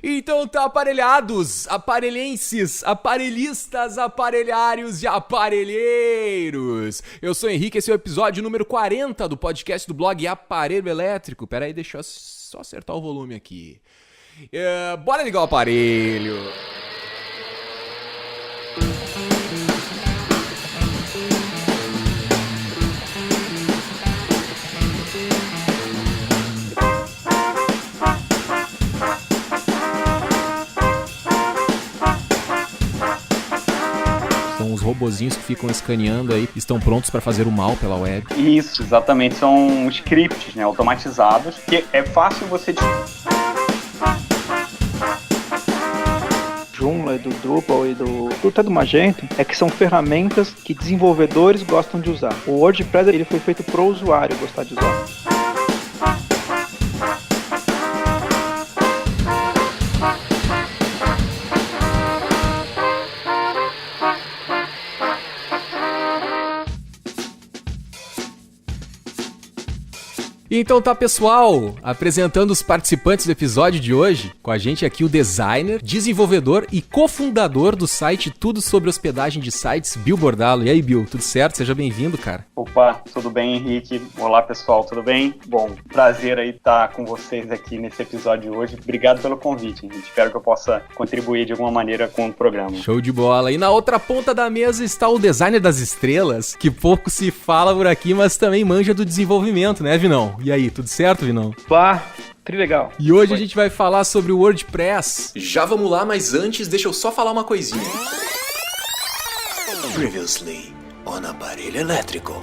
Então tá, aparelhados, aparelhenses, aparelhistas, aparelhários e aparelheiros. Eu sou o Henrique, esse é o episódio número 40 do podcast do blog Aparelho Elétrico. Pera aí, deixa eu só acertar o volume aqui. Bora ligar o aparelho. São os robozinhos que ficam escaneando aí, estão prontos para fazer o mal pela web. Isso, exatamente. São scripts, né, automatizados, que é fácil você... Joomla, do Drupal e até do Magento, é que são ferramentas que desenvolvedores gostam de usar. O WordPress ele foi feito para o usuário gostar de usar. Então tá, pessoal, apresentando os participantes do episódio de hoje, com a gente aqui o designer, desenvolvedor e cofundador do site Tudo Sobre Hospedagem de Sites, Bill Bordalo. E aí, Bill, tudo certo? Seja bem-vindo, cara. Opa, tudo bem, Henrique? Olá, pessoal, tudo bem? Bom, prazer aí estar com vocês aqui nesse episódio de hoje. Obrigado pelo convite, Henrique. Espero que eu possa contribuir de alguma maneira com o programa. Show de bola. E na outra ponta da mesa está o designer das estrelas, que pouco se fala por aqui, mas também manja do desenvolvimento, né, Vinão? E aí, tudo certo, Vinão? Pá, trilegal. E hoje a gente vai falar sobre o WordPress. Já vamos lá, mas antes deixa eu só falar uma coisinha. Previously on Aparelho Elétrico.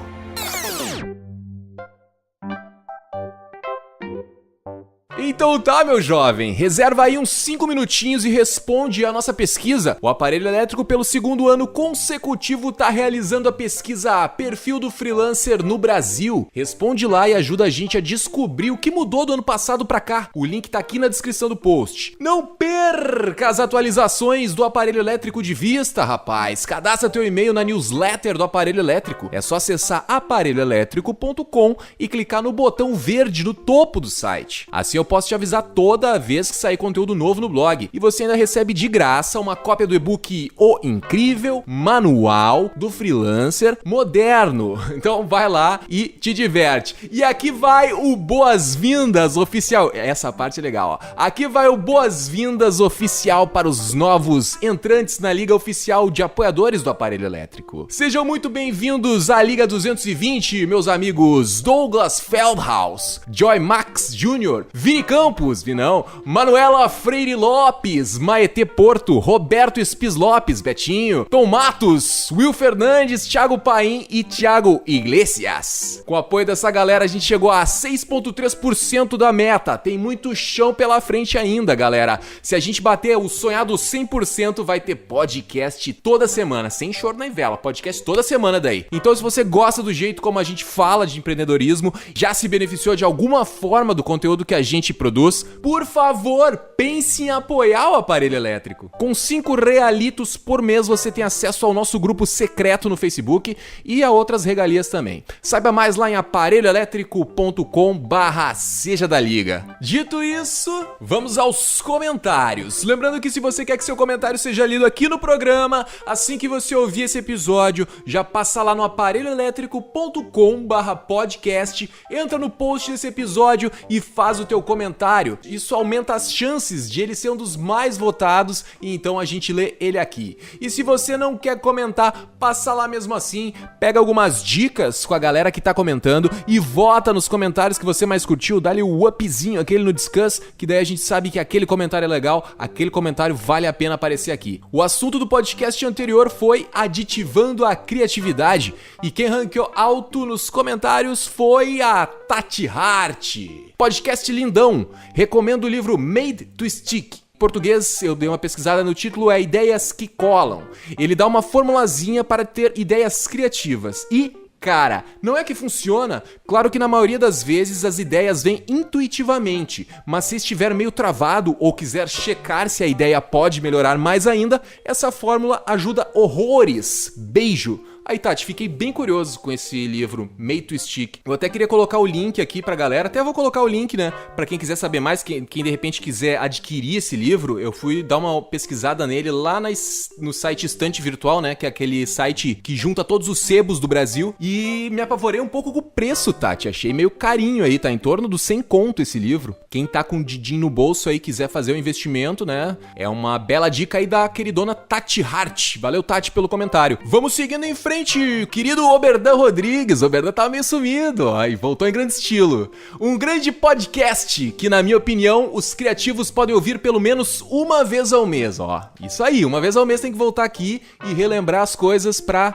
Então tá, meu jovem, reserva aí uns 5 minutinhos e responde a nossa pesquisa. O Aparelho Elétrico, pelo segundo ano consecutivo, tá realizando a pesquisa Perfil do Freelancer no Brasil. Responde lá e ajuda a gente a descobrir o que mudou do ano passado pra cá. O link tá aqui na descrição do post. Não perca as atualizações do Aparelho Elétrico de vista, rapaz. Cadastra teu e-mail na newsletter do Aparelho Elétrico. É só acessar aparelhoelétrico.com e clicar no botão verde no topo do site. Assim eu posso te avisar toda vez que sair conteúdo novo no blog. E você ainda recebe de graça uma cópia do e-book O Incrível Manual do Freelancer Moderno. Então vai lá e te diverte. E aqui vai o boas-vindas oficial. Essa parte é legal, ó. Aqui vai o boas-vindas oficial para os novos entrantes na Liga Oficial de Apoiadores do Aparelho Elétrico. Sejam muito bem-vindos à Liga 220, meus amigos Douglas Feldhaus, Joy Max Jr., Vini Campos, Vinão, Manuela Freire Lopes, Maetê Porto, Roberto Espis Lopes, Betinho, Tom Matos, Will Fernandes, Thiago Paim e Thiago Iglesias. Com o apoio dessa galera, a gente chegou a 6,3% da meta. Tem muito chão pela frente ainda, galera. Se a gente bater o sonhado 100%, vai ter podcast toda semana, sem choro nem vela, podcast toda semana daí. Então, se você gosta do jeito como a gente fala de empreendedorismo, já se beneficiou de alguma forma do conteúdo que a gente produz, por favor, pense em apoiar o Aparelho Elétrico. Com 5 realitos por mês você tem acesso ao nosso grupo secreto no Facebook e a outras regalias também. Saiba mais lá em aparelhoelétrico.com/seja da liga. Dito isso, vamos aos comentários. Lembrando que se você quer que seu comentário seja lido aqui no programa, assim que você ouvir esse episódio, já passa lá no aparelhoelétrico.com/podcast, entra no post desse episódio e faz o teu comentário. Isso aumenta as chances de ele ser um dos mais votados e então a gente lê ele aqui. E se você não quer comentar, passa lá mesmo assim, pega algumas dicas com a galera que tá comentando e vota nos comentários que você mais curtiu, dá-lhe o upzinho, aquele no Discuss, que daí a gente sabe que aquele comentário é legal, aquele comentário vale a pena aparecer aqui. O assunto do podcast anterior foi aditivando a criatividade e quem ranqueou alto nos comentários foi a Tati Hart. Podcast lindão, recomendo o livro Made to Stick. Em português, eu dei uma pesquisada no título, é Ideias que Colam. Ele dá uma formulazinha para ter ideias criativas e, cara, não é que funciona? Claro que na maioria das vezes as ideias vêm intuitivamente, mas se estiver meio travado ou quiser checar se a ideia pode melhorar mais ainda, essa fórmula ajuda horrores. Beijo! Aí, Tati, fiquei bem curioso com esse livro, Made to Stick. Eu até queria colocar o link aqui pra galera, até vou colocar o link, né, pra quem quiser saber mais, quem de repente quiser adquirir esse livro. Eu fui dar uma pesquisada nele lá no site Estante Virtual, né, que é aquele site que junta todos os sebos do Brasil, e me apavorei um pouco com o preço, Tati. Achei meio carinho aí, tá em torno dos 100 conto esse livro. Quem tá com um didinho no bolso aí, quiser fazer o investimento, né, é uma bela dica aí da queridona Tati Hart. Valeu, Tati, pelo comentário. Vamos seguindo em frente, querido Oberdan Rodrigues. O Oberdan tava meio sumido, ó, e voltou em grande estilo. Um grande podcast que, na minha opinião, os criativos podem ouvir pelo menos uma vez ao mês, ó. Isso aí, uma vez ao mês tem que voltar aqui e relembrar as coisas pra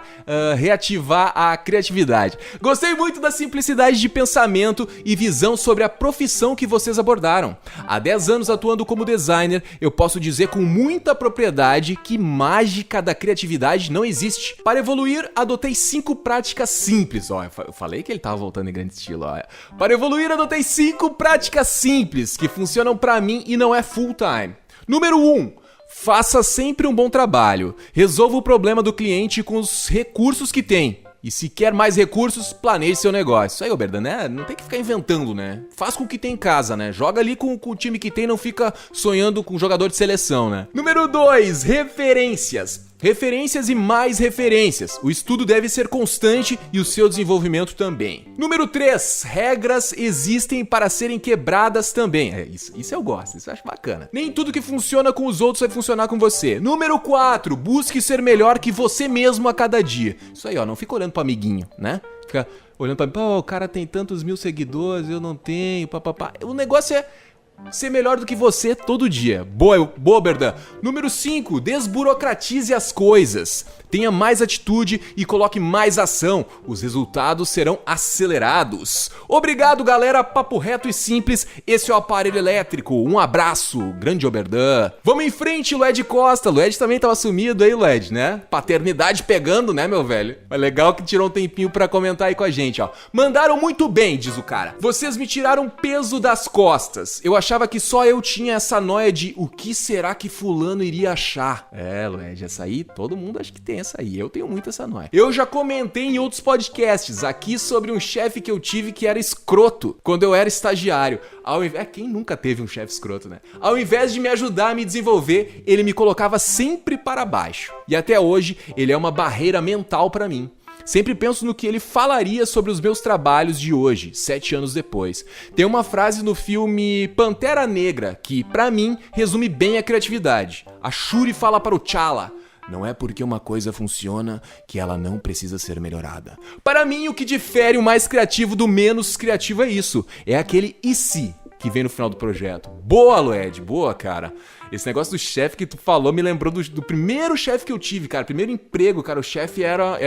reativar a criatividade. Gostei muito da simplicidade de pensamento e visão sobre a profissão que vocês abordaram. Há 10 anos atuando como designer, eu posso dizer com muita propriedade que mágica da criatividade não existe. Para evoluir, adotei 5 práticas simples. Ó, eu falei que ele tava voltando em grande estilo. Ó. Para evoluir, adotei 5 práticas simples que funcionam pra mim e não é full time. Número 1. Faça sempre um bom trabalho. Resolva o problema do cliente com os recursos que tem. E se quer mais recursos, planeje seu negócio. Isso aí, Oberdan, né? Não tem que ficar inventando, né? Faz com o que tem em casa, né? Joga ali com o time que tem, não fica sonhando com jogador de seleção, né? Número 2, referências. Referências e mais referências. O estudo deve ser constante e o seu desenvolvimento também. Número 3, regras existem para serem quebradas também. Isso eu gosto, isso eu acho bacana. Nem tudo que funciona com os outros vai funcionar com você. Número 4, busque ser melhor que você mesmo a cada dia. Isso aí, ó, não fica olhando pro amiguinho, né? Fica olhando pra mim, pô, o cara tem tantos 1000 seguidores, eu não tenho, papapá. O negócio é ser melhor do que você todo dia. Boa, Oberdan. Número 5, desburocratize as coisas. Tenha mais atitude e coloque mais ação. Os resultados serão acelerados. Obrigado, galera. Papo reto e simples. Esse é o Aparelho Elétrico. Um abraço. Grande Oberdan. Vamos em frente, Lued Costa. Lued também tava sumido aí, Lued, né? Paternidade pegando, né, meu velho? Mas legal que tirou um tempinho pra comentar aí com a gente, ó. Mandaram muito bem, diz o cara. Vocês me tiraram peso das costas. Eu achava que só eu tinha essa noia de o que será que fulano iria achar. É, Lued, essa aí, todo mundo acha que tem essa aí. Eu tenho muito essa noia. Eu já comentei em outros podcasts aqui sobre um chefe que eu tive que era escroto quando eu era estagiário. Quem nunca teve um chefe escroto, né? Ao invés de me ajudar a me desenvolver, ele me colocava sempre para baixo. E até hoje, ele é uma barreira mental para mim. Sempre penso no que ele falaria sobre os meus trabalhos de hoje, 7 anos depois. Tem uma frase no filme Pantera Negra que, pra mim, resume bem a criatividade. A Shuri fala para o T'Challa: não é porque uma coisa funciona que ela não precisa ser melhorada. Para mim, o que difere o mais criativo do menos criativo é isso. É aquele e se que vem no final do projeto. Boa, Lued, boa, cara. Esse negócio do chefe que tu falou me lembrou do primeiro chefe que eu tive, cara. Primeiro emprego, cara, o chefe era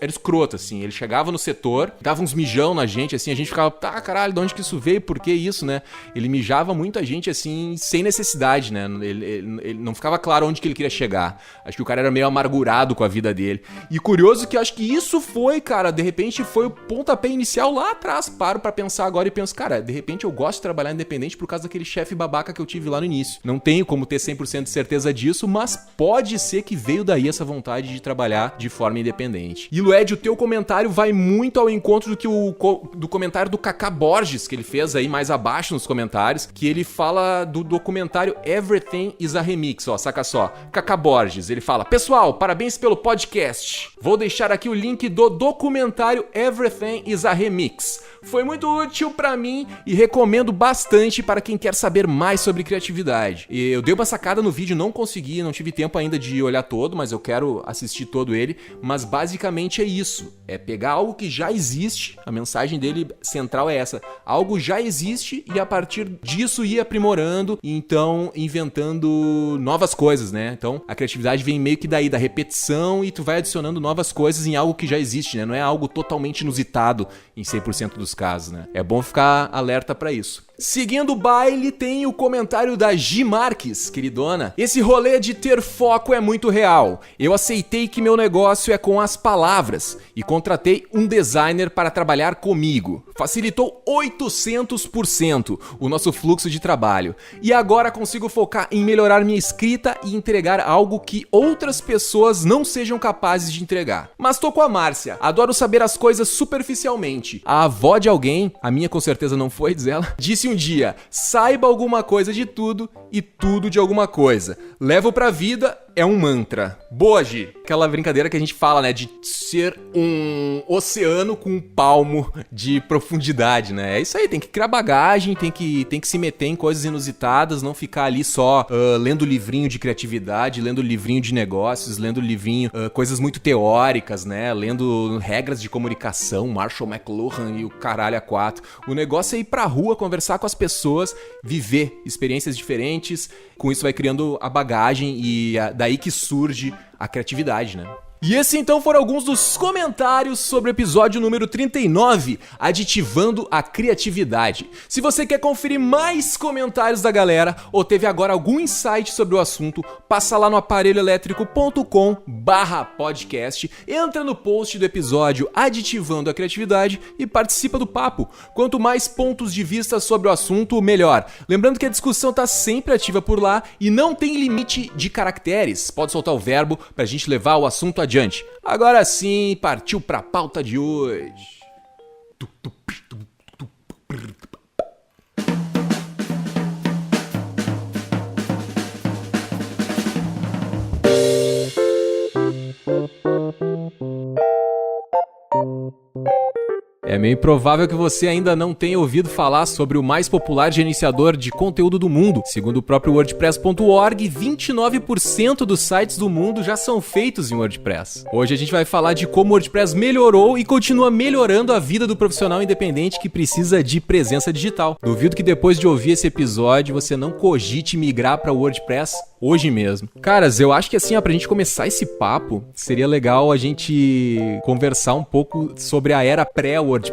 escroto, assim. Ele chegava no setor, dava uns mijão na gente, assim, a gente ficava, tá, caralho, de onde que isso veio? Por que isso, né? Ele mijava muita gente, assim, sem necessidade, né? Ele não ficava claro onde que ele queria chegar. Acho que o cara era meio amargurado com a vida dele. E curioso que acho que isso foi, cara, de repente foi o pontapé inicial lá atrás. Paro pra pensar agora e penso, cara, de repente eu gosto de trabalhar independente por causa daquele chefe babaca que eu tive lá no início. Não tenho como ter 100% de certeza disso, mas pode ser que veio daí essa vontade de trabalhar de forma independente. E Lued, o teu comentário vai muito ao encontro do que do comentário do Kaká Borges, que ele fez aí mais abaixo nos comentários, que ele fala do documentário Everything is a Remix, ó, saca só. Kaká Borges, ele fala: pessoal, parabéns pelo podcast. Vou deixar aqui o link do documentário Everything is a Remix. Foi muito útil pra mim e recomendo bastante para quem quer saber mais sobre criatividade. E eu dei uma sacada no vídeo, não consegui, não tive tempo ainda de olhar todo, mas eu quero assistir todo ele. Mas basicamente é isso, é pegar algo que já existe, a mensagem dele central é essa: algo já existe e a partir disso ir aprimorando e então inventando novas coisas, né? Então a criatividade vem meio que daí, da repetição, e tu vai adicionando novas coisas em algo que já existe, né? Não é algo totalmente inusitado em 100% dos casos, né? É bom ficar alerta pra isso. Seguindo o baile, tem o comentário da Gi Marques, queridona. Esse rolê de ter foco é muito real. Eu aceitei que meu negócio é com as palavras e contratei um designer para trabalhar comigo. Facilitou 800% o nosso fluxo de trabalho. E agora consigo focar em melhorar minha escrita e entregar algo que outras pessoas não sejam capazes de entregar. Mas tô com a Márcia. Adoro saber as coisas superficialmente. A avó de alguém, a minha com certeza não foi, diz ela, disse um dia: saiba alguma coisa de tudo e tudo de alguma coisa. Levo pra vida é um mantra. Boa, Gi. Aquela brincadeira que a gente fala, né, de ser um oceano com um palmo de profundidade, né? É isso aí, tem que criar bagagem, tem que se meter em coisas inusitadas, não ficar ali só lendo livrinho de criatividade, lendo livrinho de negócios, lendo livrinho, coisas muito teóricas, né? Lendo regras de comunicação, Marshall McLuhan e o caralho a quatro. O negócio é ir pra rua, conversar com as pessoas, viver experiências diferentes. Com isso vai criando a bagagem e daí que surge a criatividade, né? E esses então foram alguns dos comentários sobre o episódio número 39, Aditivando a Criatividade. Se você quer conferir mais comentários da galera ou teve agora algum insight sobre o assunto, passa lá no aparelhoelétrico.com/podcast, entra no post do episódio Aditivando a Criatividade e participa do papo. Quanto mais pontos de vista sobre o assunto, melhor. Lembrando que a discussão está sempre ativa por lá e não tem limite de caracteres. Pode soltar o verbo pra gente levar o assunto adiante. Agora sim, partiu pra pauta de hoje. É meio improvável que você ainda não tenha ouvido falar sobre o mais popular gerenciador de conteúdo do mundo. Segundo o próprio WordPress.org, 29% dos sites do mundo já são feitos em WordPress. Hoje a gente vai falar de como o WordPress melhorou e continua melhorando a vida do profissional independente que precisa de presença digital. Duvido que depois de ouvir esse episódio você não cogite migrar para o WordPress hoje mesmo. Caras, eu acho que assim, pra gente começar esse papo, seria legal a gente conversar um pouco sobre a era pré-WordPress.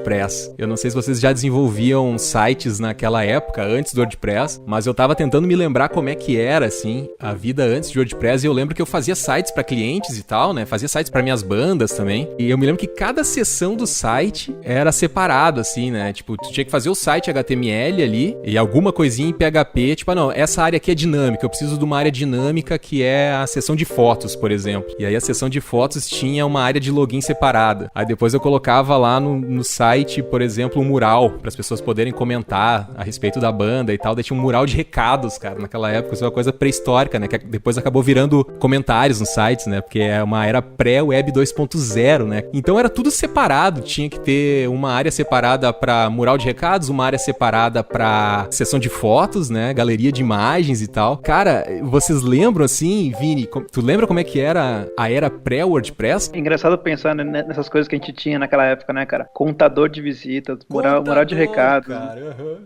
Eu não sei se vocês já desenvolviam sites naquela época, antes do WordPress, mas eu tava tentando me lembrar como é que era, assim, a vida antes de WordPress, e eu lembro que eu fazia sites pra clientes e tal, né? Fazia sites pra minhas bandas também, e eu me lembro que cada seção do site era separado, assim, né? Tipo, tu tinha que fazer o site HTML ali, e alguma coisinha em PHP, tipo, não, essa área aqui é dinâmica, eu preciso de uma área dinâmica que é a seção de fotos, por exemplo. E aí a seção de fotos tinha uma área de login separada. Aí depois eu colocava lá no site, por exemplo, um mural para as pessoas poderem comentar a respeito da banda e tal. Daí tinha um mural de recados, cara, naquela época. Isso é uma coisa pré-histórica, né? Que depois acabou virando comentários nos sites, né? Porque é uma era pré-web 2.0, né? Então era tudo separado. Tinha que ter uma área separada para mural de recados, uma área separada para seção de fotos, né? Galeria de imagens e tal. Cara, vocês lembram, assim, Vini? Tu lembra como é que era a era pré-WordPress? É engraçado pensar nessas coisas que a gente tinha naquela época, né, cara? Contador de visitas, mural de recados. Cara,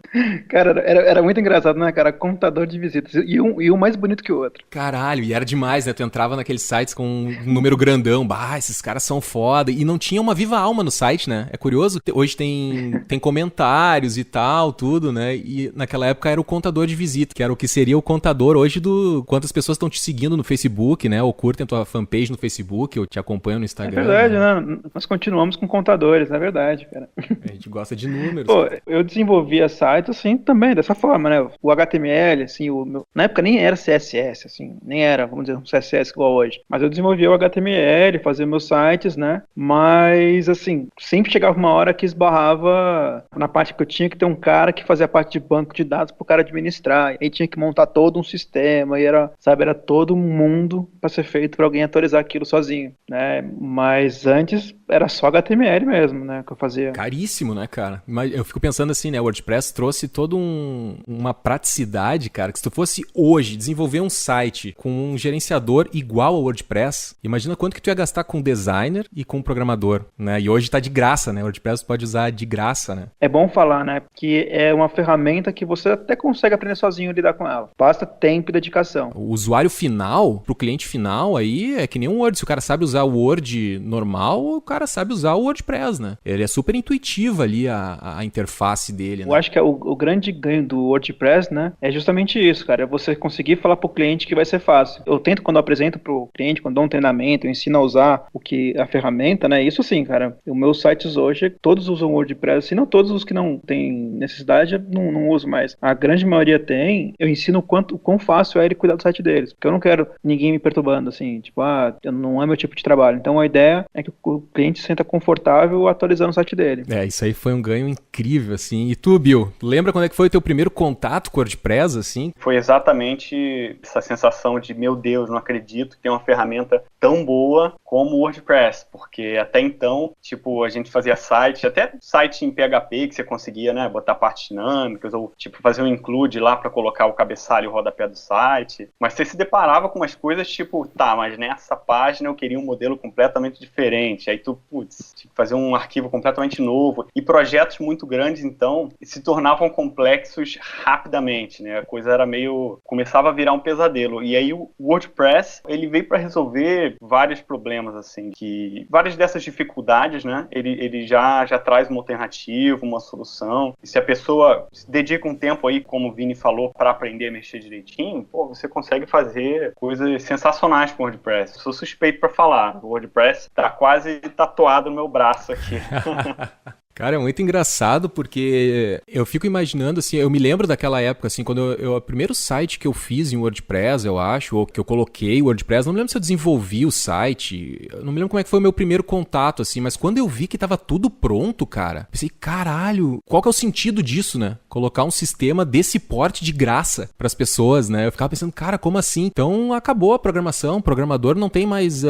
cara era muito engraçado, né, cara? Contador de visitas. E um mais bonito que o outro. Caralho, e era demais, né? Tu entrava naqueles sites com um número grandão. Bah, esses caras são foda. E não tinha uma viva alma no site, né? É curioso. Hoje tem comentários e tal, tudo, né? E naquela época era o contador de visita, que era o que seria o contador hoje do quantas pessoas estão te seguindo no Facebook, né? Ou curtem a tua fanpage no Facebook, ou te acompanham no Instagram. É verdade, né? Nós continuamos com contadores, é verdade, cara. A gente gosta de números. Pô, eu desenvolvia sites assim também, dessa forma, né? O HTML, assim, na época nem era CSS, assim, nem era, vamos dizer, um CSS igual hoje. Mas eu desenvolvia o HTML, fazia meus sites, né? Mas, assim, sempre chegava uma hora que esbarrava na parte que eu tinha que ter um cara que fazia parte de banco de dados pro cara administrar. E aí tinha que montar todo um sistema e era todo um mundo para ser feito para alguém atualizar aquilo sozinho, né? Mas antes era só HTML mesmo, né, que eu fazia. Caríssimo, né, cara? Mas eu fico pensando assim, né, o WordPress trouxe toda uma praticidade, cara, que se tu fosse hoje desenvolver um site com um gerenciador igual ao WordPress, imagina quanto que tu ia gastar com designer e com programador, né? E hoje tá de graça, né? O WordPress tu pode usar de graça, né? É bom falar, né, que é uma ferramenta que você até consegue aprender sozinho a lidar com ela. Basta tempo e dedicação. então. O usuário final, pro cliente final, aí é que nem um Word. Se o cara sabe usar o Word normal, o cara sabe usar o WordPress, né? Ele é super intuitivo ali a interface dele, né? Eu acho que o grande ganho do WordPress, né, é justamente isso, cara. É você conseguir falar pro cliente que vai ser fácil. Eu tento, quando eu apresento pro cliente, quando dou um treinamento, eu ensino a usar a ferramenta, né? Isso sim, cara. Os meus sites hoje, todos usam WordPress. Se não todos os que não têm necessidade, eu não uso mais. A grande maioria tem. Eu ensino o quão fácil é ele cuidar do site deles. Porque eu não quero ninguém me perturbando, assim. Tipo, não é meu tipo de trabalho. Então a ideia é que o cliente se sinta confortável atualizando o site dele. Isso aí foi um ganho incrível, assim. E tu, Bill, lembra quando é que foi o teu primeiro contato com o WordPress, assim? Foi exatamente essa sensação de, meu Deus, não acredito que tem uma ferramenta tão boa como o WordPress, porque até então, tipo, a gente fazia site, até site em PHP que você conseguia, né, botar partes dinâmicas, ou tipo, fazer um include lá para colocar o cabeçalho e o rodapé do site, mas você se deparava com umas coisas tipo, mas nessa página eu queria um modelo completamente diferente, aí tu, tinha que fazer um arquivo completamente novo, e projetos muito grandes, então, se tornavam complexos rapidamente, né, a coisa era começava a virar um pesadelo, e aí o WordPress, ele veio para resolver vários problemas, assim, que várias dessas dificuldades, né, ele já traz uma alternativa, uma solução, e se a pessoa se dedica um tempo aí, como o Vini falou, para aprender a mexer direitinho, você consegue fazer coisas sensacionais com o WordPress. Eu sou suspeito para falar, o WordPress tá quase tatuado no meu braço aqui. Cara, é muito engraçado porque eu fico imaginando, assim, eu me lembro daquela época, assim, quando o primeiro site que eu fiz em WordPress, eu acho, ou que eu coloquei o WordPress, não me lembro se eu desenvolvi o site, eu não me lembro como é que foi o meu primeiro contato, assim, mas quando eu vi que tava tudo pronto, cara, pensei, caralho, qual que é o sentido disso, né? Colocar um sistema desse porte de graça pras pessoas, né? Eu ficava pensando, cara, como assim? Então acabou a programação, o programador não tem mais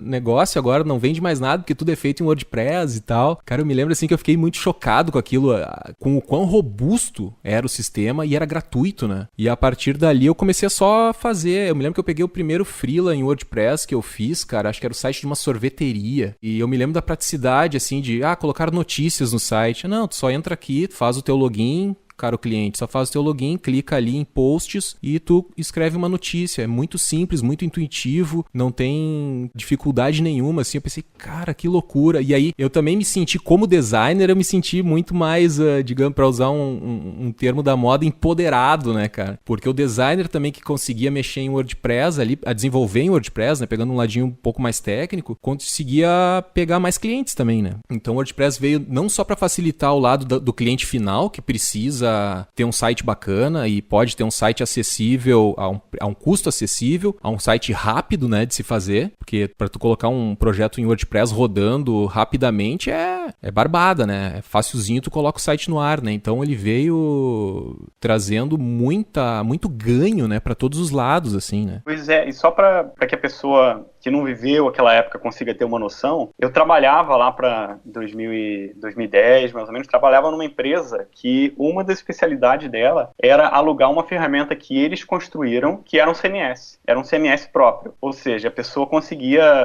negócio agora, não vende mais nada, porque tudo é feito em WordPress e tal. Cara, eu me lembro, assim, que eu fiquei muito chocado com aquilo, com o quão robusto era o sistema e era gratuito, né? E a partir dali eu comecei a só fazer. Eu me lembro que eu peguei o primeiro freela em WordPress que eu fiz, cara, acho que era o site de uma sorveteria. E eu me lembro da praticidade, assim, de, colocar notícias no site. Não, tu só entra aqui, tu faz o teu login, caro cliente, só faz o teu login, clica ali em posts e tu escreve uma notícia. É muito simples, muito intuitivo, não tem dificuldade nenhuma, assim. Eu pensei, cara, que loucura. E aí, eu também me senti, como designer, eu me senti muito mais, digamos, para usar um termo da moda, empoderado, né, cara? Porque o designer também que conseguia mexer em WordPress ali, a desenvolver em WordPress, né, pegando um ladinho um pouco mais técnico, conseguia pegar mais clientes também, né? Então, o WordPress veio não só para facilitar o lado do cliente final, que precisa ter um site bacana e pode ter um site acessível a um custo acessível, a um site rápido, né, de se fazer, porque para tu colocar um projeto em WordPress rodando rapidamente é barbada, né? É facilzinho, tu coloca o site no ar, né? Então ele veio trazendo muito ganho, né, para todos os lados, assim, né? Pois é, e só para que a pessoa que não viveu aquela época consiga ter uma noção, eu trabalhava lá para 2010, mais ou menos, trabalhava numa empresa que uma das especialidades dela era alugar uma ferramenta que eles construíram, que era um CMS próprio, ou seja, a pessoa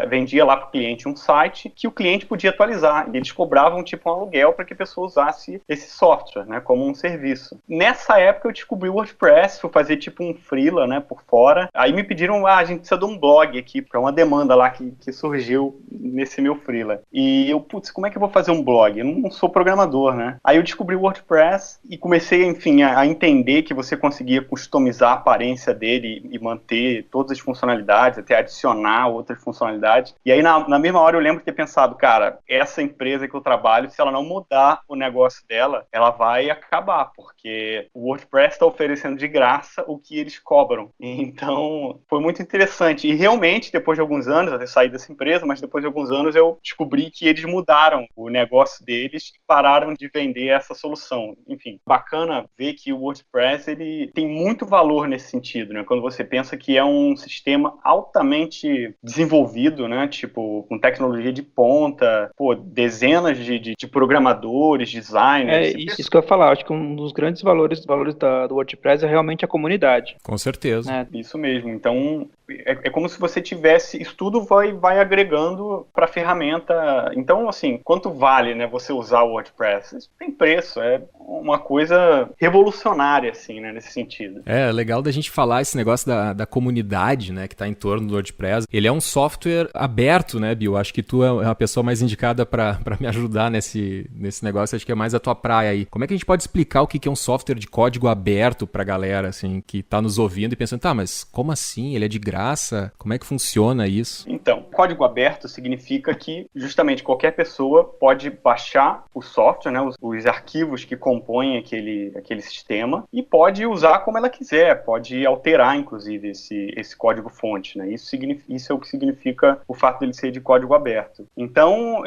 vendia lá para o cliente um site que o cliente podia atualizar, e eles cobravam tipo um aluguel para que a pessoa usasse esse software, né, como um serviço. Nessa época eu descobri o WordPress, fui fazer tipo um freela, né, por fora, aí me pediram, a gente precisa de um blog aqui, porque é uma demanda lá que surgiu nesse meu freela. E eu, como é que eu vou fazer um blog? Eu não sou programador, né? Aí eu descobri o WordPress e comecei, enfim, a entender que você conseguia customizar a aparência dele e manter todas as funcionalidades, até adicionar outras funcionalidades. E aí, na mesma hora, eu lembro de ter pensado, cara, essa empresa que eu trabalho, se ela não mudar o negócio dela, ela vai acabar, porque o WordPress está oferecendo de graça o que eles cobram. Então, foi muito interessante. E realmente, depois de alguns anos, eu saí dessa empresa, mas depois de alguns anos eu descobri que eles mudaram o negócio deles e pararam de vender essa solução. Enfim, bacana ver que o WordPress ele tem muito valor nesse sentido, né? Quando você pensa que é um sistema altamente desenvolvido, né? Tipo, com tecnologia de ponta, dezenas de programadores, designers. Isso que eu ia falar, acho que um dos grandes valores do WordPress é realmente a comunidade. Com certeza. Isso mesmo. Então, é como se você tivesse, isso tudo vai agregando para a ferramenta. Então, assim, quanto vale, né, você usar o WordPress? Isso tem preço, é uma coisa revolucionária, assim, né, nesse sentido. É legal da gente falar esse negócio da comunidade, né, que está em torno do WordPress. Ele é um software aberto, né, Bill? Acho que tu é a pessoa mais indicada para me ajudar nesse negócio. Acho que é mais a tua praia aí. Como é que a gente pode explicar o que é um software de código aberto para a galera, assim, que está nos ouvindo e pensando, tá, mas como assim? Ele é de graça? Como é que funciona isso? Então, código aberto significa que justamente qualquer pessoa pode baixar o software, né, os arquivos que compõem aquele sistema e pode usar como ela quiser, pode alterar, inclusive, esse código-fonte, né? Isso é o que significa o fato dele ser de código aberto. Então,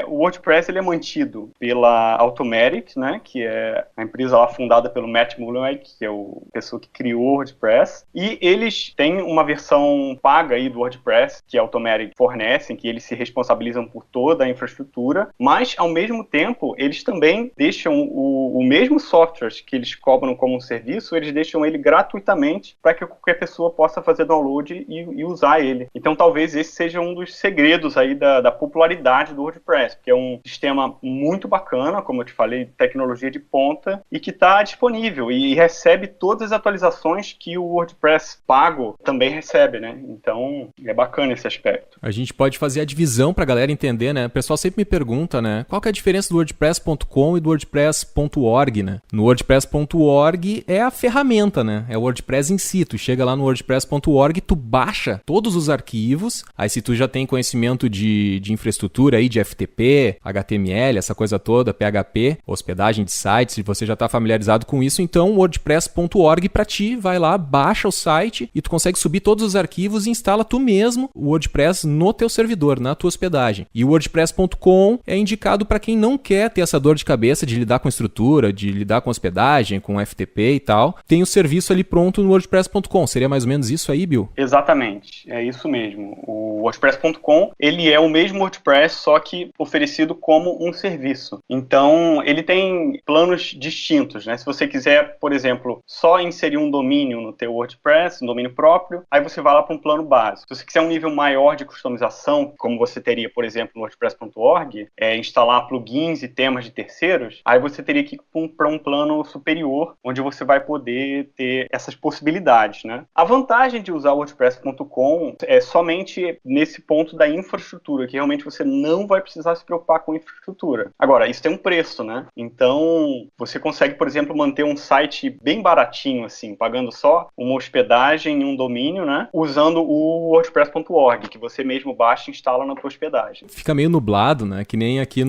o WordPress ele é mantido pela Automatic, né, que é a empresa lá fundada pelo Matt Mullenweg, que é a pessoa que criou o WordPress, e eles têm uma versão paga aí do WordPress, que a Automatic fornece, em que eles se responsabilizam por toda a infraestrutura, mas, ao mesmo tempo, eles também deixam o mesmo software que eles cobram como um serviço, eles deixam ele gratuitamente para que qualquer pessoa possa fazer download e usar ele. Então, talvez esse seja um dos segredos aí da popularidade do WordPress, porque é um sistema muito bacana, como eu te falei, tecnologia de ponta, e que está disponível e recebe todas as atualizações que o WordPress pago também recebe, né? Então, é bacana esse aspecto. A gente pode fazer a divisão para a galera entender, né? O pessoal sempre me pergunta, né? Qual que é a diferença do WordPress.com e do WordPress.org, né? No WordPress.org é a ferramenta, né? É o WordPress em si. Tu chega lá no WordPress.org, tu baixa todos os arquivos. Aí se tu já tem conhecimento de infraestrutura aí, de FTP, HTML, essa coisa toda, PHP, hospedagem de sites, se você já está familiarizado com isso, então o WordPress.org para ti, vai lá, baixa o site e tu consegue subir todos os arquivos e instala tu mesmo o WordPress no teu servidor, na tua hospedagem. E o WordPress.com é indicado para quem não quer ter essa dor de cabeça de lidar com estrutura, de lidar com hospedagem, com FTP e tal. Tem o serviço ali pronto no WordPress.com. Seria mais ou menos isso aí, Bill? Exatamente, é isso mesmo. O WordPress.com, ele é o mesmo WordPress, só que oferecido como um serviço. Então, ele tem planos distintos, né? Se você quiser, por exemplo, só inserir um domínio no teu WordPress, um domínio próprio, aí você vai lá para um plano básico. Se você quiser um nível maior de customização, como você teria, por exemplo, no WordPress.org, instalar plugins e temas de terceiros, aí você teria que ir para um plano superior, onde você vai poder ter essas possibilidades, né? A vantagem de usar o WordPress.com é somente nesse ponto da infraestrutura, que realmente você não vai precisar se preocupar com infraestrutura. Agora, isso tem um preço, né? Então, você consegue, por exemplo, manter um site bem baratinho, assim, pagando só uma hospedagem e um domínio, né? Usando o WordPress.org, que você mesmo baixa e instala na tua hospedagem. Fica meio nublado, né? Que nem aqui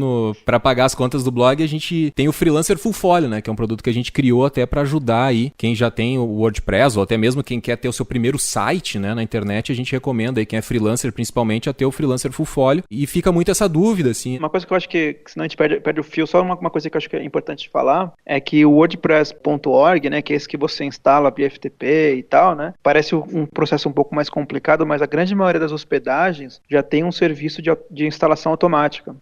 para pagar as contas do blog, a gente tem o Freelancer Full Folio, né? Que é um produto que a gente criou até para ajudar aí quem já tem o WordPress, ou até mesmo quem quer ter o seu primeiro site, né, na internet, a gente recomenda aí quem é freelancer, principalmente, a ter o Freelancer Full Folio. E fica muito essa dúvida, assim. Uma coisa que eu acho que senão a gente perde o fio, só uma coisa que eu acho que é importante falar, é que o WordPress.org, né, que é esse que você instala via FTP e tal, né, parece um processo um pouco mais complicado, mas a grande maioria das hospedagens já tem um serviço de instalação automática.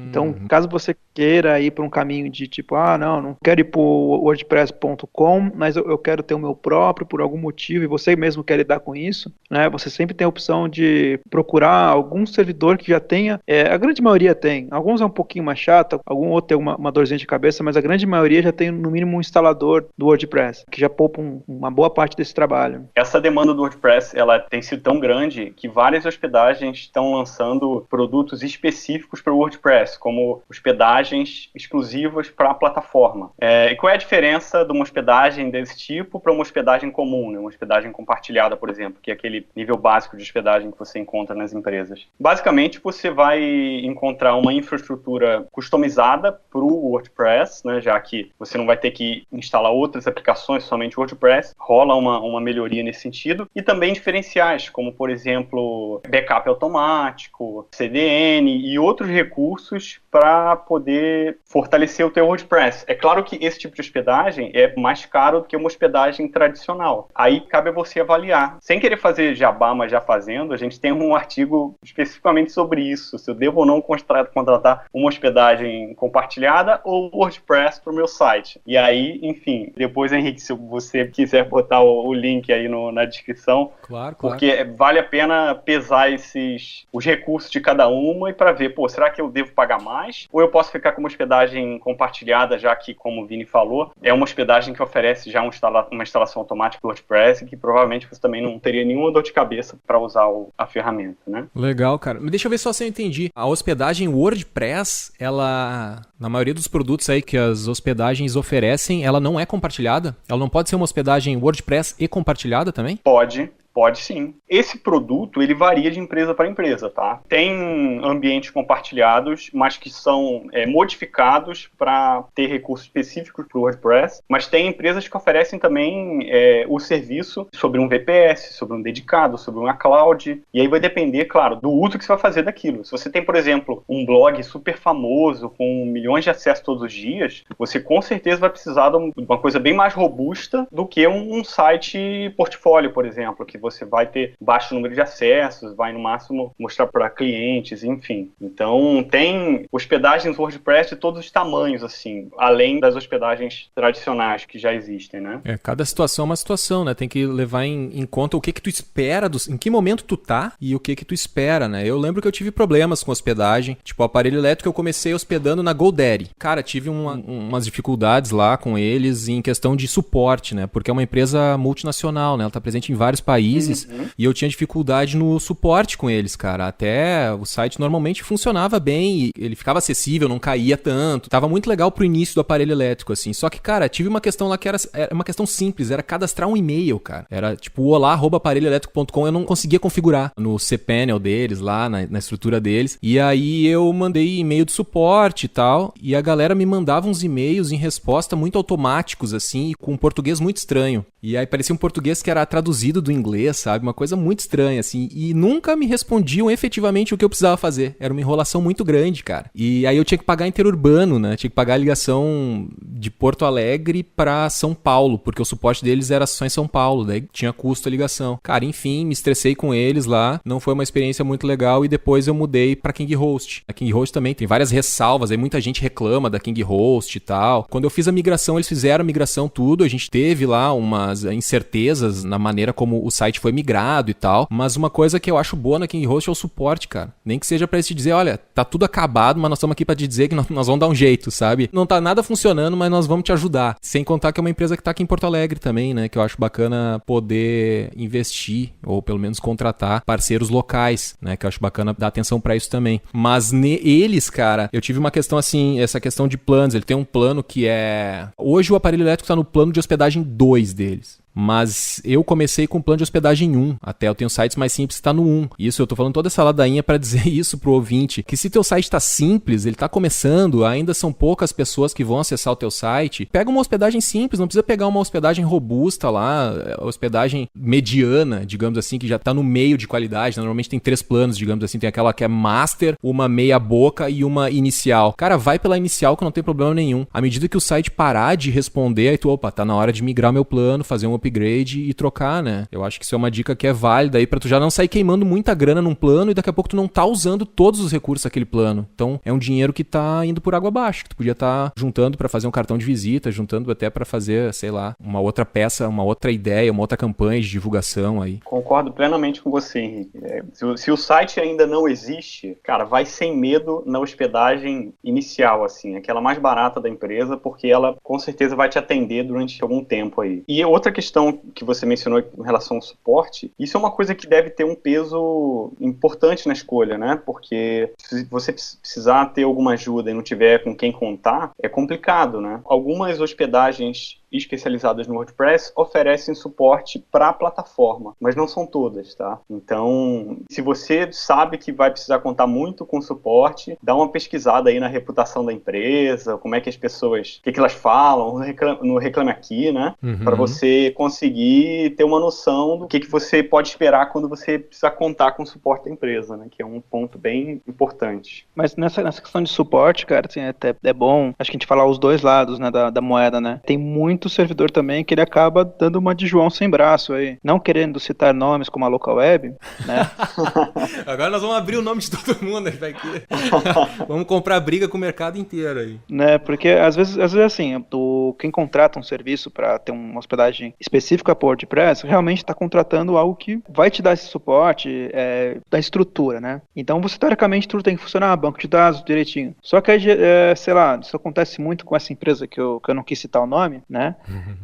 Então, caso você queira ir para um caminho de tipo, não quero ir para o WordPress.com, mas eu quero ter o meu próprio por algum motivo e você mesmo quer lidar com isso, né, você sempre tem a opção de procurar algum servidor que já tenha, a grande maioria tem, alguns é um pouquinho mais chato, algum outro tem uma dorzinha de cabeça, mas a grande maioria já tem no mínimo um instalador do WordPress, que já poupa uma boa parte desse trabalho. Essa demanda do WordPress, ela tem sido tão grande que várias hospedagens estão lançando produtos específicos para o WordPress, como hospedagens exclusivas para a plataforma. E qual é a diferença de uma hospedagem desse tipo para uma hospedagem comum, né? Uma hospedagem compartilhada, por exemplo, que é aquele nível básico de hospedagem que você encontra nas empresas? Basicamente, você vai encontrar uma infraestrutura customizada para o WordPress, né? Já que você não vai ter que instalar outras aplicações, somente o WordPress. Rola uma melhoria nesse sentido. E também diferenciais, como, por exemplo, backup automático, CDN e outros recursos para poder fortalecer o teu WordPress. É claro que esse tipo de hospedagem é mais caro do que uma hospedagem tradicional. Aí cabe a você avaliar. Sem querer fazer jabá, mas já fazendo, a gente tem um artigo especificamente sobre isso. Se eu devo ou não contratar uma hospedagem compartilhada ou WordPress para o meu site. E aí, enfim, depois, Henrique, se você quiser botar o link aí na descrição, claro. Porque vale a pena pesar os recursos de cada uma e para ver, será que eu devo pagar mais mais, ou eu posso ficar com uma hospedagem compartilhada, já que, como o Vini falou, é uma hospedagem que oferece já uma instalação automática do WordPress, que provavelmente você também não teria nenhuma dor de cabeça para usar a ferramenta, né? Legal, cara. Mas deixa eu ver só se eu entendi. A hospedagem WordPress, ela, na maioria dos produtos aí que as hospedagens oferecem, ela não é compartilhada? Ela não pode ser uma hospedagem WordPress e compartilhada também? Pode sim. Esse produto, ele varia de empresa para empresa, tá? Tem ambientes compartilhados, mas que são modificados para ter recursos específicos para o WordPress, mas tem empresas que oferecem também o serviço sobre um VPS, sobre um dedicado, sobre uma cloud, e aí vai depender, claro, do uso que você vai fazer daquilo. Se você tem, por exemplo, um blog super famoso, com milhões de acessos todos os dias, você com certeza vai precisar de uma coisa bem mais robusta do que um site portfólio, por exemplo, que você vai ter baixo número de acessos, vai no máximo mostrar para clientes, enfim. Então, tem hospedagens WordPress de todos os tamanhos, assim, além das hospedagens tradicionais que já existem, né? Cada situação é uma situação, né? Tem que levar em conta o que tu espera, em que momento tu tá e o que tu espera, né? Eu lembro que eu tive problemas com hospedagem, tipo, o aparelho elétrico eu comecei hospedando na GoDaddy. Cara, tive umas dificuldades lá com eles em questão de suporte, né? Porque é uma empresa multinacional, né? Ela tá presente em vários países. E eu tinha dificuldade no suporte com eles, cara. Até o site normalmente funcionava bem, ele ficava acessível, não caía tanto. Tava muito legal pro início do aparelho elétrico, assim. Só que, cara, tive uma questão lá que era uma questão simples, era cadastrar um e-mail, cara. Era tipo olá@aparelhoelétrico.com, eu não conseguia configurar no cPanel deles, lá na estrutura deles. E aí eu mandei e-mail de suporte e tal, e a galera me mandava uns e-mails em resposta muito automáticos, assim, com um português muito estranho. E aí parecia um português que era traduzido do inglês, sabe? Uma coisa muito estranha, assim. E nunca me respondiam efetivamente o que eu precisava fazer. Era uma enrolação muito grande, cara. E aí eu tinha que pagar interurbano, né? Tinha que pagar a ligação de Porto Alegre pra São Paulo, porque o suporte deles era só em São Paulo, daí tinha custo a ligação. Cara, enfim, me estressei com eles lá. Não foi uma experiência muito legal e depois eu mudei pra KingHost. A KingHost também tem várias ressalvas, aí muita gente reclama da KingHost e tal. Quando eu fiz a migração, eles fizeram a migração tudo, a gente teve lá umas incertezas na maneira como o site foi migrado e tal, mas uma coisa que eu acho boa na KingHost é o suporte, cara. Nem que seja pra eles te dizer, olha, tá tudo acabado, mas nós estamos aqui pra te dizer que nós vamos dar um jeito, sabe? Não tá nada funcionando, mas nós vamos te ajudar. Sem contar que é uma empresa que tá aqui em Porto Alegre também, né? Que eu acho bacana poder investir, ou pelo menos contratar parceiros locais, né? Que eu acho bacana dar atenção pra isso também. Mas eles, cara, eu tive uma questão assim, essa questão de planos. Ele tem um plano que é... Hoje o aparelho elétrico tá no plano de hospedagem 2 deles. Mas eu comecei com o plano de hospedagem 1. Até eu tenho sites mais simples que está no 1. Isso, eu tô falando toda essa ladainha para dizer isso pro ouvinte, que se teu site tá simples, ele tá começando, ainda são poucas pessoas que vão acessar o teu site, pega uma hospedagem simples, não precisa pegar uma hospedagem robusta lá, hospedagem mediana, digamos assim, que já tá no meio de qualidade, né? Normalmente tem 3 planos, digamos assim, tem aquela que é master, uma meia boca e uma inicial. Cara, vai pela inicial que não tem problema nenhum. À medida que o site parar de responder, aí tu, opa, tá na hora de migrar meu plano, fazer um upgrade e trocar, né? Eu acho que isso é uma dica que é válida aí pra tu já não sair queimando muita grana num plano e daqui a pouco tu não tá usando todos os recursos daquele plano. Então, é um dinheiro que tá indo por água abaixo, que tu podia estar juntando pra fazer um cartão de visita, juntando até pra fazer, sei lá, uma outra peça, uma outra ideia, uma outra campanha de divulgação aí. Concordo plenamente com você, Henrique. Se o site ainda não existe, cara, vai sem medo na hospedagem inicial, assim, aquela mais barata da empresa, porque ela com certeza vai te atender durante algum tempo aí. E outra questão que você mencionou em relação ao suporte, isso é uma coisa que deve ter um peso importante na escolha, né? Porque se você precisar ter alguma ajuda e não tiver com quem contar, é complicado, né? Algumas hospedagens especializadas no WordPress oferecem suporte para a plataforma, mas não são todas, tá? Então, se você sabe que vai precisar contar muito com suporte, dá uma pesquisada aí na reputação da empresa, como é que as pessoas, o que elas falam, no Reclame Aqui, né? Para você conseguir ter uma noção do que você pode esperar quando você precisar contar com o suporte da empresa, né? Que é um ponto bem importante. Mas nessa questão de suporte, cara, assim, até é bom, acho que a gente falar os dois lados, né, da moeda, né? Tem muito muito servidor também que ele acaba dando uma de João sem braço aí. Não querendo citar nomes como a Local Web, né? Agora nós vamos abrir o nome de todo mundo aí, aqui. Vamos comprar briga com o mercado inteiro aí. Né, porque às vezes assim, quem contrata um serviço para ter uma hospedagem específica para WordPress, realmente está contratando algo que vai te dar esse suporte da estrutura, né? Então você teoricamente tudo tem que funcionar, banco de dados direitinho. Só que sei lá, isso acontece muito com essa empresa que eu não quis citar o nome, né?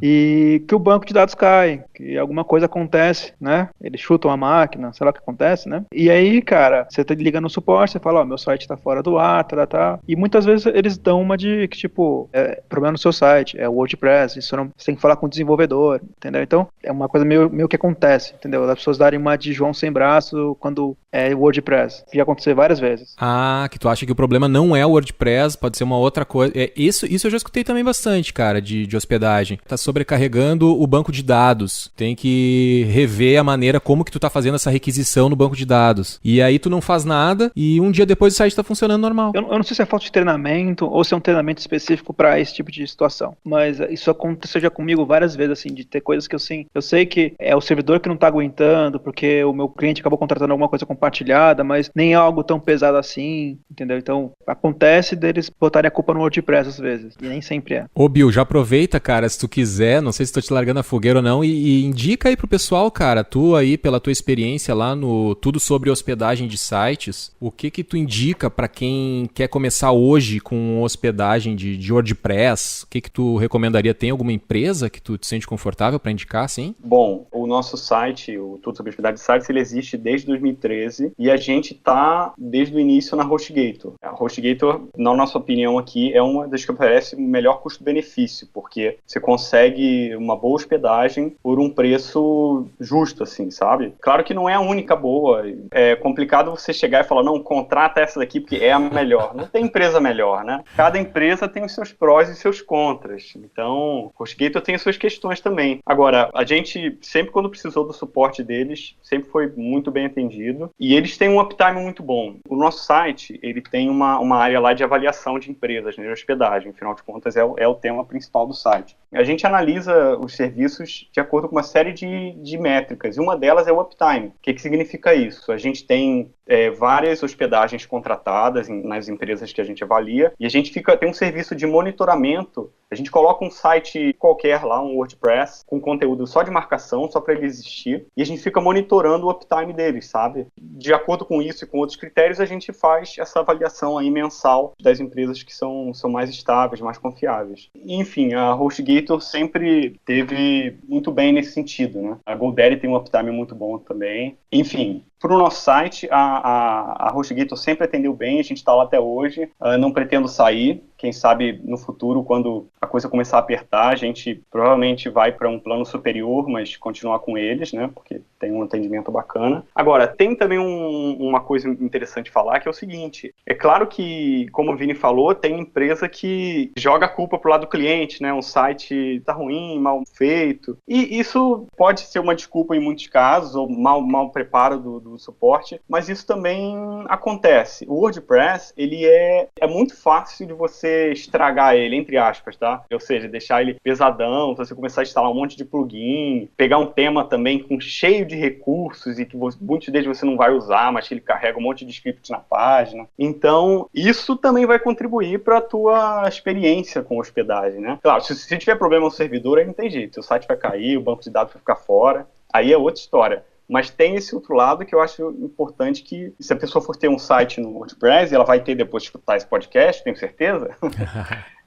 E que o banco de dados cai, que alguma coisa acontece, né? Eles chutam a máquina, sei lá o que acontece, né? E aí, cara, você liga no suporte, você fala, meu site tá fora do ar, tá. E muitas vezes eles dão uma de que, tipo, problema no seu site, é o WordPress, isso não, você tem que falar com o desenvolvedor, entendeu? Então, é uma coisa meio que acontece, entendeu? As pessoas darem uma de João sem braço quando é WordPress. Já aconteceu várias vezes. Ah, que tu acha que o problema não é o WordPress, pode ser uma outra coisa. Isso eu já escutei também bastante, cara, de hospedagem. Tá sobrecarregando o banco de dados. Tem que rever a maneira como que tu tá fazendo essa requisição no banco de dados. E aí tu não faz nada e um dia depois o site tá funcionando normal. Eu não sei se é falta de treinamento ou se é um treinamento específico para esse tipo de situação. Mas isso aconteceu já comigo várias vezes, assim, de ter coisas que eu sei que é o servidor que não tá aguentando, porque o meu cliente acabou contratando alguma coisa compartilhada, mas nem é algo tão pesado assim, entendeu? Então, acontece deles botarem a culpa no WordPress às vezes, e nem sempre é. Ô, Bill, já aproveita, cara, se tu quiser, não sei se tô te largando a fogueira ou não, e indica aí pro pessoal, cara, tu aí, pela tua experiência lá no Tudo Sobre Hospedagem de Sites, o que tu indica pra quem quer começar hoje com hospedagem de WordPress? O que tu recomendaria? Tem alguma empresa que tu te sente confortável pra indicar, sim? Bom, o nosso site, o Tudo Sobre Hospedagem de Sites, ele existe desde 2013 e a gente tá desde o início na HostGator. A HostGator, na nossa opinião aqui, é uma das que oferece o melhor custo-benefício, porque você consegue uma boa hospedagem por um preço justo, assim, sabe? Claro que não é a única boa. É complicado você chegar e falar, não, contrata essa daqui porque é a melhor. Não tem empresa melhor, né? Cada empresa tem os seus prós e seus contras. Então, HostGator tem as suas questões também. Agora, a gente, sempre quando precisou do suporte deles, sempre foi muito bem atendido. E eles têm um uptime muito bom. O nosso site, ele tem uma área lá de avaliação de empresas, né, de hospedagem. Afinal de contas, é o tema principal do site. A gente analisa os serviços de acordo com uma série de métricas. E uma delas é o uptime. O que significa isso? A gente tem várias hospedagens contratadas nas empresas que a gente avalia. E a gente tem um serviço de monitoramento. A gente coloca um site qualquer lá, um WordPress, com conteúdo só de marcação, só para ele existir. E a gente fica monitorando o uptime deles, sabe? De acordo com isso e com outros critérios, a gente faz essa avaliação aí mensal das empresas que são mais estáveis, mais confiáveis. Enfim, a HostGator sempre teve muito bem nesse sentido, né? A GoDaddy tem um uptime muito bom também. Enfim, para o nosso site, a HostGator sempre atendeu bem, a gente está lá até hoje, não pretendo sair. Quem sabe no futuro, quando a coisa começar a apertar, a gente provavelmente vai para um plano superior, mas continuar com eles, né? Porque tem um atendimento bacana. Agora, tem também uma coisa interessante falar, que é o seguinte. É claro que, como o Vini falou, tem empresa que joga a culpa pro lado do cliente, né? Um site tá ruim, mal feito. E isso pode ser uma desculpa em muitos casos, ou mal preparo do suporte, mas isso também acontece. O WordPress, ele é muito fácil de você estragar ele, entre aspas, tá? Ou seja, deixar ele pesadão, você começar a instalar um monte de plugin, pegar um tema também cheio de recursos e que muitos deles você não vai usar, mas que ele carrega um monte de script na página. Então, isso também vai contribuir para a tua experiência com hospedagem, né? Claro, se tiver problema no servidor, aí não tem jeito. Seu site vai cair, o banco de dados vai ficar fora, aí é outra história. Mas tem esse outro lado que eu acho importante, que se a pessoa for ter um site no WordPress, e ela vai ter depois de escutar esse podcast, tenho certeza,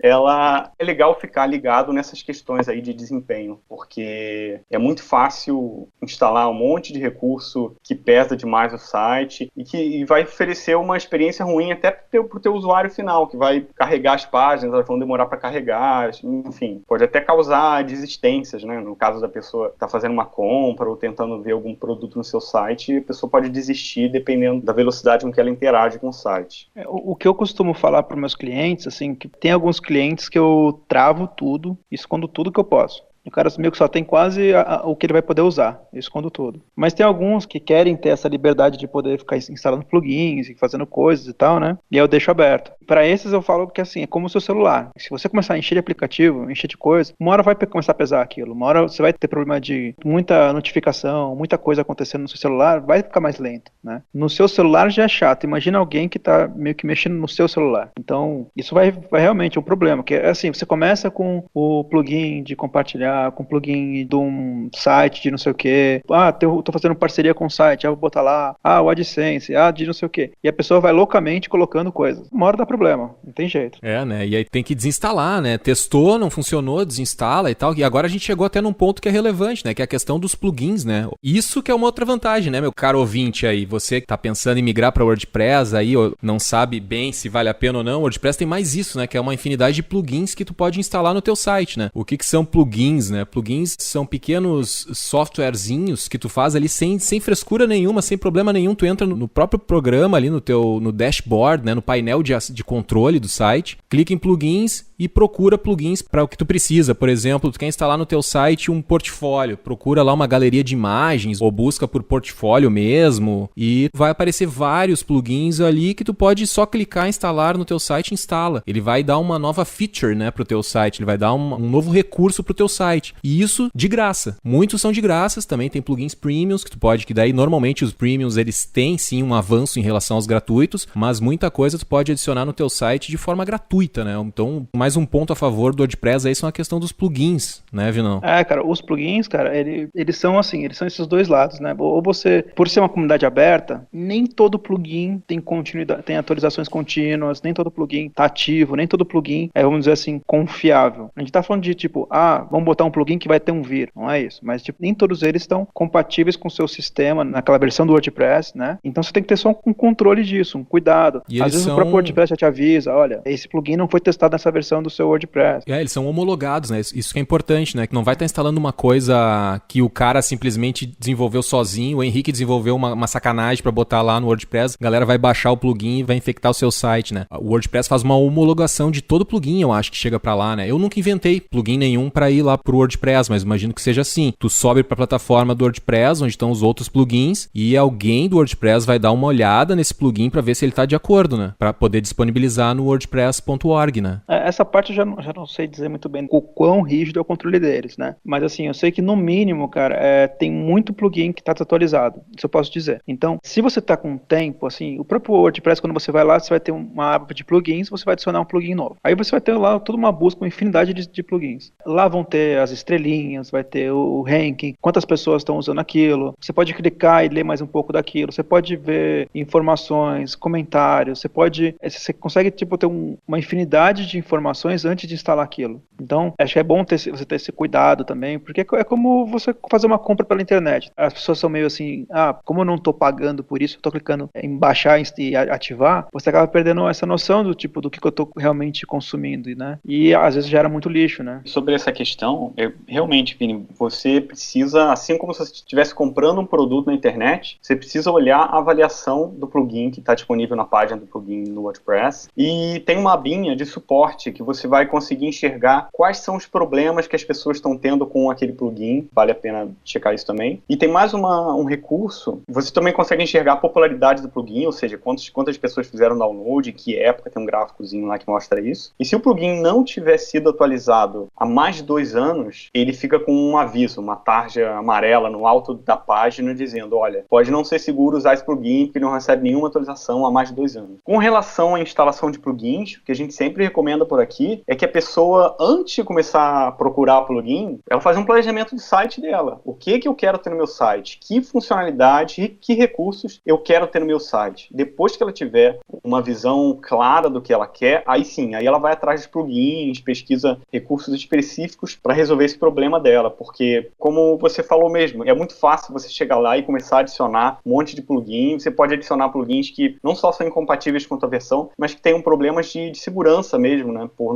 é legal ficar ligado nessas questões aí de desempenho, porque é muito fácil instalar um monte de recurso que pesa demais o site e vai oferecer uma experiência ruim até para o teu usuário final, que vai carregar as páginas, elas vão demorar para carregar, enfim, pode até causar desistências, né? No caso da pessoa estar fazendo uma compra ou tentando ver algum produto no seu site, a pessoa pode desistir dependendo da velocidade com que ela interage com o site. O que eu costumo falar para os meus clientes, assim, que tem alguns clientes que eu travo tudo, escondo tudo que eu posso. O cara meio que só tem quase o que ele vai poder usar. Eu escondo tudo. Mas tem alguns que querem ter essa liberdade de poder ficar instalando plugins e fazendo coisas e tal, né? E aí eu deixo aberto. Para esses eu falo que assim, é como o seu celular. Se você começar a encher de aplicativo, encher de coisa, uma hora vai começar a pesar aquilo. Uma hora você vai ter problema de muita notificação, muita coisa acontecendo no seu celular, vai ficar mais lento, né? No seu celular já é chato. Imagina alguém que tá meio que mexendo no seu celular. Então, isso vai realmente um problema. Que é assim, você começa com o plugin de compartilhar, com o plugin de um site de não sei o quê. Tô fazendo parceria com o site, vou botar lá. O AdSense, de não sei o quê. E a pessoa vai loucamente colocando coisas. Uma hora dá problema, não tem jeito. Né? E aí tem que desinstalar, né? Testou, não funcionou, desinstala e tal. E agora a gente chegou até num ponto que é relevante, né? Que é a questão dos plugins, né? Isso que é uma outra vantagem, né, meu caro ouvinte aí? Você que tá pensando em migrar para WordPress aí, ou não sabe bem se vale a pena ou não, o WordPress tem mais isso, né? Que é uma infinidade de plugins que tu pode instalar no teu site, né? O que são plugins, né? Plugins são pequenos softwarezinhos que tu faz ali sem frescura nenhuma, sem problema nenhum. Tu entra no próprio programa ali no dashboard, né? No painel de controle do site, clica em plugins e procura plugins para o que tu precisa. Por exemplo, tu quer instalar no teu site um portfólio, procura lá uma galeria de imagens ou busca por portfólio mesmo e vai aparecer vários plugins ali que tu pode só clicar, instalar no teu site e instala. Ele vai dar uma nova feature, né, pro teu site, ele vai dar um novo recurso pro teu site. E isso de graça. Muitos são de graças, também tem plugins premiums que daí normalmente os premiums eles têm sim um avanço em relação aos gratuitos, mas muita coisa tu pode adicionar no teu site de forma gratuita, né? Então, mais um ponto a favor do WordPress aí são a questão dos plugins, né, Vinão? Cara, os plugins, cara, eles são assim, eles são esses dois lados, né? Ou você, por ser uma comunidade aberta, nem todo plugin tem continuidade, tem atualizações contínuas, nem todo plugin tá ativo, nem todo plugin é, vamos dizer assim, confiável. A gente tá falando de tipo, vamos botar um plugin que vai ter um vírus, não é isso, mas tipo, nem todos eles estão compatíveis com o seu sistema, naquela versão do WordPress, né? Então você tem que ter só um controle disso, um cuidado. Às vezes o próprio WordPress já te avisa, olha, esse plugin não foi testado nessa versão do seu WordPress. Eles são homologados, né? Isso que é importante, né? Que não vai estar instalando uma coisa que o cara simplesmente desenvolveu sozinho, o Henrique desenvolveu uma sacanagem para botar lá no WordPress, a galera vai baixar o plugin e vai infectar o seu site, né? O WordPress faz uma homologação de todo plugin, eu acho que chega para lá, né? Eu nunca inventei plugin nenhum para ir lá pro WordPress, mas imagino que seja assim. Tu sobe para a plataforma do WordPress, onde estão os outros plugins, e alguém do WordPress vai dar uma olhada nesse plugin para ver se ele tá de acordo, né? Para poder disponibilizar no wordpress.org, né? Essa parte eu já não sei dizer muito bem o quão rígido é o controle deles, né? Mas assim, eu sei que no mínimo, cara, tem muito plugin que tá desatualizado. Isso eu posso dizer. Então, se você tá com tempo, assim, o próprio WordPress, quando você vai lá, você vai ter uma aba de plugins, você vai adicionar um plugin novo. Aí você vai ter lá toda uma busca, uma infinidade de plugins. Lá vão ter as estrelinhas, vai ter o ranking, quantas pessoas estão usando aquilo. Você pode clicar e ler mais um pouco daquilo. Você pode ver informações, comentários. Você consegue, tipo, ter uma infinidade de informações antes de instalar aquilo. Então, acho que é bom você ter esse cuidado também, porque é como você fazer uma compra pela internet. As pessoas são meio assim, como eu não estou pagando por isso, eu estou clicando em baixar e ativar, você acaba perdendo essa noção do tipo, do que eu estou realmente consumindo, né? E às vezes gera muito lixo, né? Sobre essa questão, realmente, Vini, você precisa, assim como se você estivesse comprando um produto na internet, você precisa olhar a avaliação do plugin que está disponível na página do plugin no WordPress, e tem uma abinha de suporte que você vai conseguir enxergar quais são os problemas que as pessoas estão tendo com aquele plugin, vale a pena checar isso também. E tem mais um recurso, você também consegue enxergar a popularidade do plugin, ou seja, quantas pessoas fizeram download, em que época, tem um gráficozinho lá que mostra isso. E se o plugin não tiver sido atualizado há mais de 2 anos, ele fica com um aviso, uma tarja amarela no alto da página dizendo, olha, pode não ser seguro usar esse plugin porque não recebe nenhuma atualização há mais de 2 anos. Com relação à instalação de plugins, o que a gente sempre recomenda por aqui é que a pessoa, antes de começar a procurar o plugin, ela faz um planejamento de site dela. O que eu quero ter no meu site? Que funcionalidade e que recursos eu quero ter no meu site? Depois que ela tiver uma visão clara do que ela quer, aí sim, aí ela vai atrás de plugins, pesquisa recursos específicos para resolver esse problema dela, porque, como você falou mesmo, é muito fácil você chegar lá e começar a adicionar um monte de plugin. Você pode adicionar plugins que não só são incompatíveis com a tua versão, mas que tenham problemas de segurança mesmo, né, por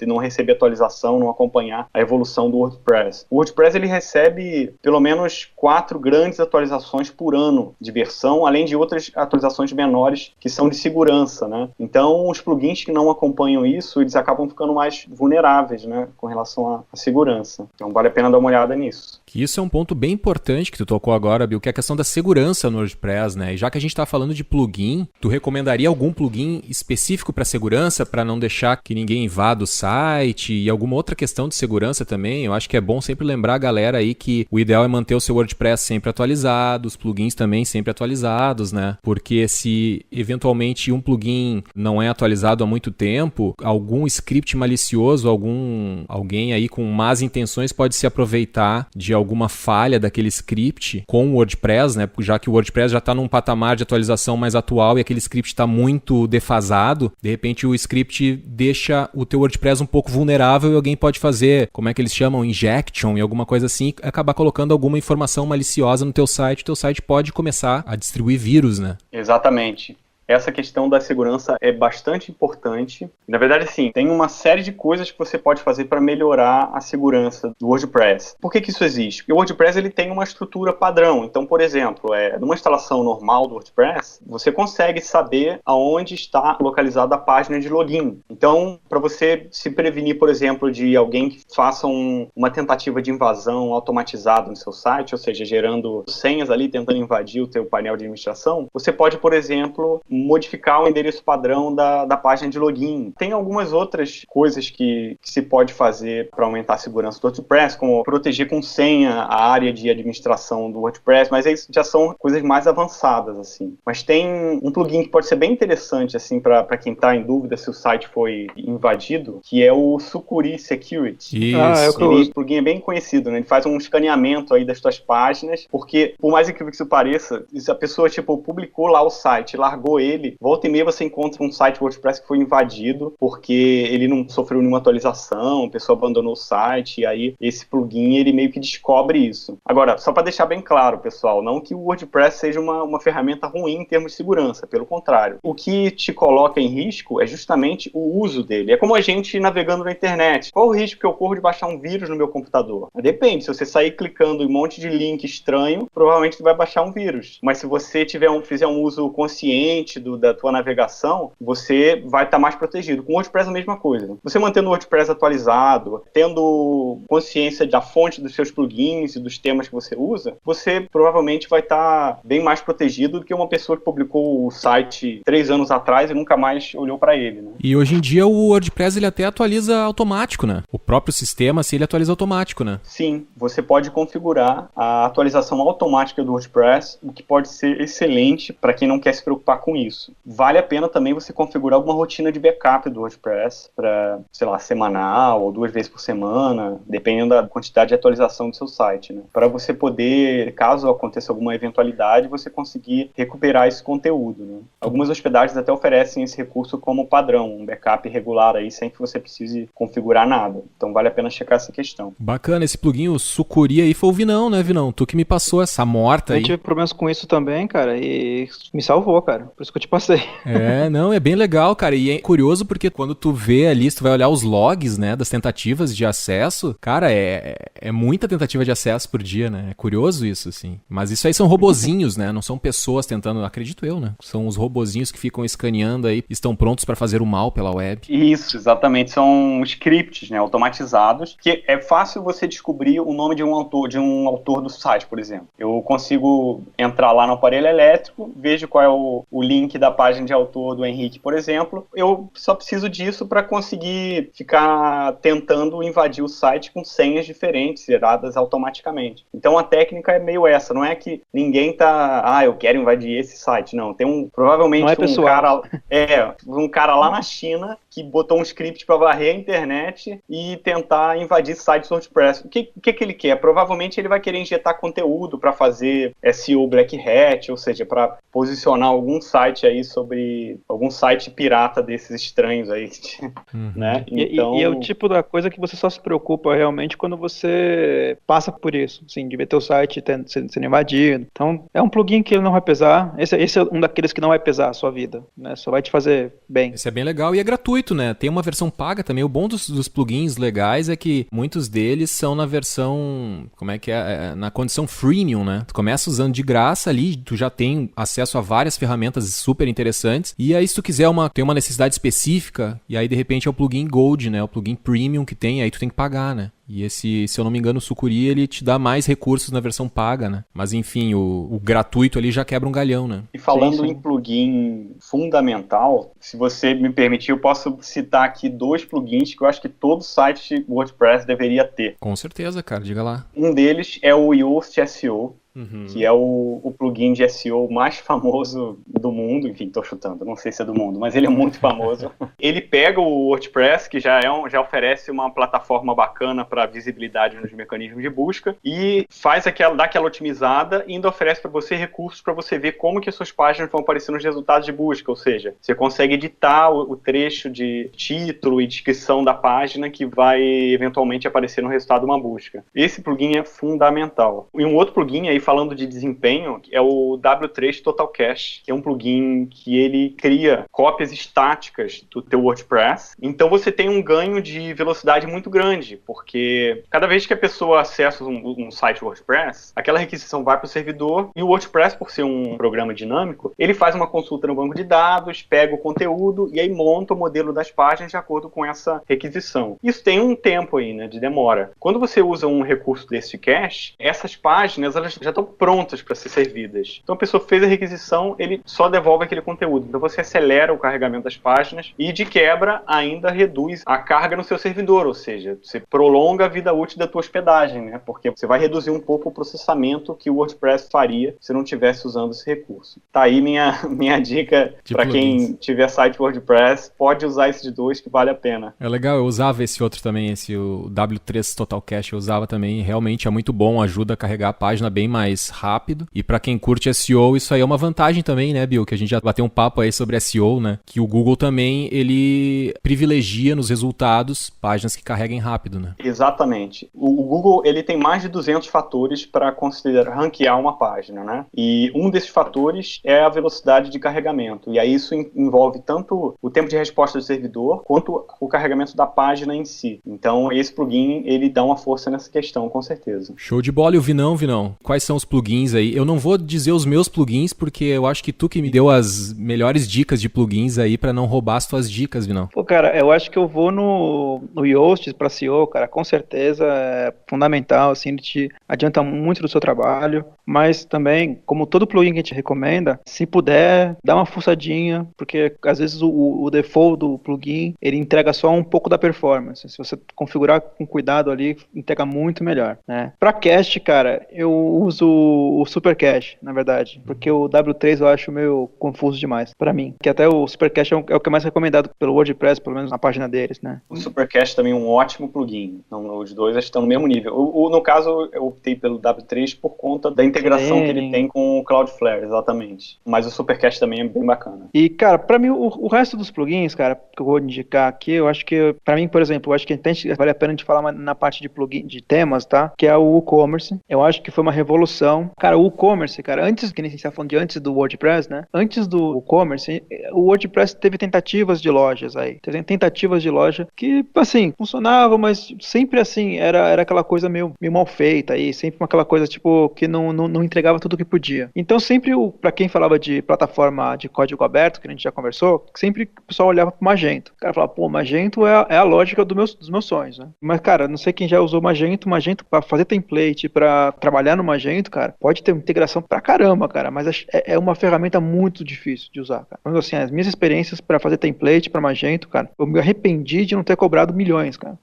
não receber atualização, não acompanhar a evolução do WordPress. O WordPress, ele recebe pelo menos 4 grandes atualizações por ano de versão, além de outras atualizações menores que são de segurança, né? Então, os plugins que não acompanham isso, eles acabam ficando mais vulneráveis, né, com relação à segurança. segurança. Então vale a pena dar uma olhada nisso. Que isso é um ponto bem importante que tu tocou agora, Bill, que é a questão da segurança no WordPress, né? E já que a gente tá falando de plugin, tu recomendaria algum plugin específico para segurança, para não deixar que ninguém invada o site e alguma outra questão de segurança também? Eu acho que é bom sempre lembrar a galera aí que o ideal é manter o seu WordPress sempre atualizado, os plugins também sempre atualizados, né? Porque se eventualmente um plugin não é atualizado há muito tempo, algum script malicioso, alguém aí com más intenções pode se aproveitar de alguma falha daquele script com o WordPress, né? Já que o WordPress já está num patamar de atualização mais atual e aquele script está muito defasado, de repente o script deixa o teu WordPress um pouco vulnerável e alguém pode fazer, como é que eles chamam, injection e alguma coisa assim, e acabar colocando alguma informação maliciosa no teu site pode começar a distribuir vírus, né? Exatamente. Essa questão da segurança é bastante importante. Na verdade, sim, tem uma série de coisas que você pode fazer para melhorar a segurança do WordPress. Por que isso existe? Porque o WordPress ele tem uma estrutura padrão. Então, por exemplo, numa instalação normal do WordPress, você consegue saber aonde está localizada a página de login. Então, para você se prevenir, por exemplo, de alguém que faça uma tentativa de invasão automatizada no seu site, ou seja, gerando senhas ali, tentando invadir o teu painel de administração, você pode, por exemplo, modificar o endereço padrão da página de login. Tem algumas outras coisas que se pode fazer para aumentar a segurança do WordPress, como proteger com senha a área de administração do WordPress, mas isso já são coisas mais avançadas, assim. Mas tem um plugin que pode ser bem interessante, assim, para quem está em dúvida se o site foi invadido, que é o Sucuri Security. Isso. Esse plugin é bem conhecido, né? Ele faz um escaneamento aí das tuas páginas, porque, por mais incrível que isso pareça, se a pessoa, publicou lá o site, largou ele, volta e meia você encontra um site WordPress que foi invadido porque ele não sofreu nenhuma atualização, a pessoa abandonou o site, e aí esse plugin ele meio que descobre isso. Agora, só para deixar bem claro, pessoal, não que o WordPress seja uma ferramenta ruim em termos de segurança, pelo contrário. O que te coloca em risco é justamente o uso dele. É como a gente navegando na internet. Qual o risco que eu corro de baixar um vírus no meu computador? Depende, se você sair clicando em um monte de link estranho, provavelmente você vai baixar um vírus. Mas se você fizer um uso consciente da tua navegação, você vai estar mais protegido. Com o WordPress é a mesma coisa. Você mantendo o WordPress atualizado, tendo consciência da fonte dos seus plugins e dos temas que você usa, você provavelmente vai estar bem mais protegido do que uma pessoa que publicou o site 3 anos atrás e nunca mais olhou para ele, né? E hoje em dia o WordPress ele até atualiza automático, né? O próprio sistema, assim, ele atualiza automático, né? Sim, você pode configurar a atualização automática do WordPress, o que pode ser excelente para quem não quer se preocupar com isso. Vale a pena também você configurar alguma rotina de backup do WordPress para, semanal ou 2 vezes por semana, dependendo da quantidade de atualização do seu site, né? Para você poder, caso aconteça alguma eventualidade, você conseguir recuperar esse conteúdo, né? Algumas hospedagens até oferecem esse recurso como padrão, um backup regular aí, sem que você precise configurar nada. Então vale a pena checar essa questão. Bacana, esse plugin, o Sucuri aí, foi o Vinão, né, Vinão? Tu que me passou essa morta aí. Eu tive problemas com isso também, cara, e me salvou, cara. Por isso que eu te passei. Não, é bem legal, cara, e é curioso porque quando tu vê ali, tu vai olhar os logs, né, das tentativas de acesso, cara, é muita tentativa de acesso por dia, né, é curioso isso, assim, mas isso aí são robozinhos, né, não são pessoas tentando, acredito eu, né, são os robozinhos que ficam escaneando aí, estão prontos para fazer o mal pela web. Isso, exatamente, são scripts, né, automatizados, que é fácil você descobrir o nome de um autor do site, por exemplo. Eu consigo entrar lá no aparelho elétrico, vejo qual é o link da página de autor do Henrique, por exemplo, eu só preciso disso para conseguir ficar tentando invadir o site com senhas diferentes, geradas automaticamente. Então a técnica é meio essa, não é que ninguém tá, eu quero invadir esse site, não. Tem provavelmente um cara lá na China que botou um script para varrer a internet e tentar invadir sites do WordPress. O que ele quer? Provavelmente ele vai querer injetar conteúdo para fazer SEO Black Hat, ou seja, para posicionar algum site aí algum site pirata desses estranhos aí, né? Então... E é o tipo da coisa que você só se preocupa realmente quando você passa por isso, assim, de ver teu site sendo invadido. Então, é um plugin que ele não vai pesar. Esse é um daqueles que não vai pesar a sua vida, né? Só vai te fazer bem. Esse é bem legal e é gratuito, né? Tem uma versão paga também. O bom dos plugins legais é que muitos deles são na versão, na condição freemium, né? Tu começa usando de graça ali, tu já tem acesso a várias ferramentas super interessantes. E aí, se tu quiser tem uma necessidade específica, e aí de repente é o plugin Gold, né? O plugin Premium que tem, aí tu tem que pagar, né? E esse, se eu não me engano, o Sucuri, ele te dá mais recursos na versão paga, né? Mas enfim, o gratuito ali já quebra um galhão, né? E falando em plugin fundamental, se você me permitir, eu posso citar aqui 2 plugins que eu acho que todo site WordPress deveria ter. Com certeza, cara, diga lá. Um deles é o Yoast SEO, que é o plugin de SEO mais famoso do mundo. Enfim, tô chutando, não sei se é do mundo, mas ele é muito famoso. Ele pega o WordPress, que já oferece uma plataforma bacana para visibilidade nos mecanismos de busca, e dá aquela otimizada e ainda oferece para você recursos para você ver como que as suas páginas vão aparecer nos resultados de busca, ou seja, você consegue editar o trecho de título e descrição da página que vai eventualmente aparecer no resultado de uma busca. Esse plugin é fundamental. E um outro plugin aí, falando de desempenho, é o W3 Total Cache, que é um plugin que ele cria cópias estáticas do teu WordPress. Então você tem um ganho de velocidade muito grande, porque cada vez que a pessoa acessa um site WordPress, aquela requisição vai para o servidor, e o WordPress, por ser um programa dinâmico, ele faz uma consulta no banco de dados, pega o conteúdo e aí monta o modelo das páginas de acordo com essa requisição. Isso tem um tempo aí, né, de demora. Quando você usa um recurso desse cache, essas páginas elas já estão prontas para ser servidas. Então a pessoa fez a requisição, ele só devolve aquele conteúdo. Então você acelera o carregamento das páginas e, de quebra, ainda reduz a carga no seu servidor, ou seja, você prolonga a vida útil da tua hospedagem, né? Porque você vai reduzir um pouco o processamento que o WordPress faria se não estivesse usando esse recurso. Tá aí minha dica para quem tiver site WordPress, pode usar esses 2 que vale a pena. É legal, eu usava esse outro também, o W3 Total Cache, eu usava também, realmente é muito bom, ajuda a carregar a página bem mais rápido, e para quem curte SEO, isso aí é uma vantagem também, né, Bill, que a gente já bateu um papo aí sobre SEO, né, que o Google também, ele privilegia nos resultados páginas que carreguem rápido, né. Exatamente. O Google, ele tem mais de 200 fatores para considerar ranquear uma página, né, e um desses fatores é a velocidade de carregamento, e aí isso envolve tanto o tempo de resposta do servidor, quanto o carregamento da página em si. Então, esse plugin, ele dá uma força nessa questão, com certeza. Show de bola. E o Vinão, quais são os plugins aí? Eu não vou dizer os meus plugins, porque eu acho que tu que me deu as melhores dicas de plugins aí pra não roubar as tuas dicas, Vinão. Pô, cara, eu acho que eu vou no Yoast pra SEO, cara, com certeza é fundamental, assim, ele te adianta muito do seu trabalho, mas também, como todo plugin que a gente recomenda, se puder, dá uma fuçadinha, porque às vezes o default do plugin, ele entrega só um pouco da performance. Se você configurar com cuidado ali, entrega muito melhor, né? Pra cache, cara, eu uso o Super Cache, na verdade, porque o W3 eu acho meio confuso demais, pra mim. Que até o Super Cache é o que é mais recomendado pelo WordPress, pelo menos na página deles, né? O Super Cache também é um ótimo plugin. Então, os dois estão no mesmo nível. No caso, eu optei pelo W3 por conta da integração que ele tem com o Cloudflare, exatamente. Mas o Super Cache também é bem bacana. E, cara, pra mim, o resto dos plugins, cara, que eu vou indicar aqui, eu acho que, pra mim, por exemplo, eu acho que vale a pena a gente falar na parte de plugin, de temas, tá? Que é o WooCommerce. Eu acho que foi uma revolução. Cara, o WooCommerce, cara, antes, que nem a gente tá falando de antes do WordPress, né? Antes do WooCommerce, o WordPress teve tentativas de lojas aí. Teve tentativas de loja que, assim, funcionavam, mas sempre assim, era aquela coisa meio mal feita aí, sempre aquela coisa, tipo, que não entregava tudo o que podia. Então, sempre, pra quem falava de plataforma de código aberto, que a gente já conversou, sempre o pessoal olhava pro Magento. O cara falava, pô, Magento é a lógica dos meus sonhos, né? Mas, cara, não sei quem já usou Magento pra fazer template, pra trabalhar no Magento, cara, pode ter integração pra caramba, cara, mas é uma ferramenta muito difícil de usar, cara. Mas, assim, as minhas experiências pra fazer template pra Magento, cara, eu me arrependi de não ter cobrado milhões, cara.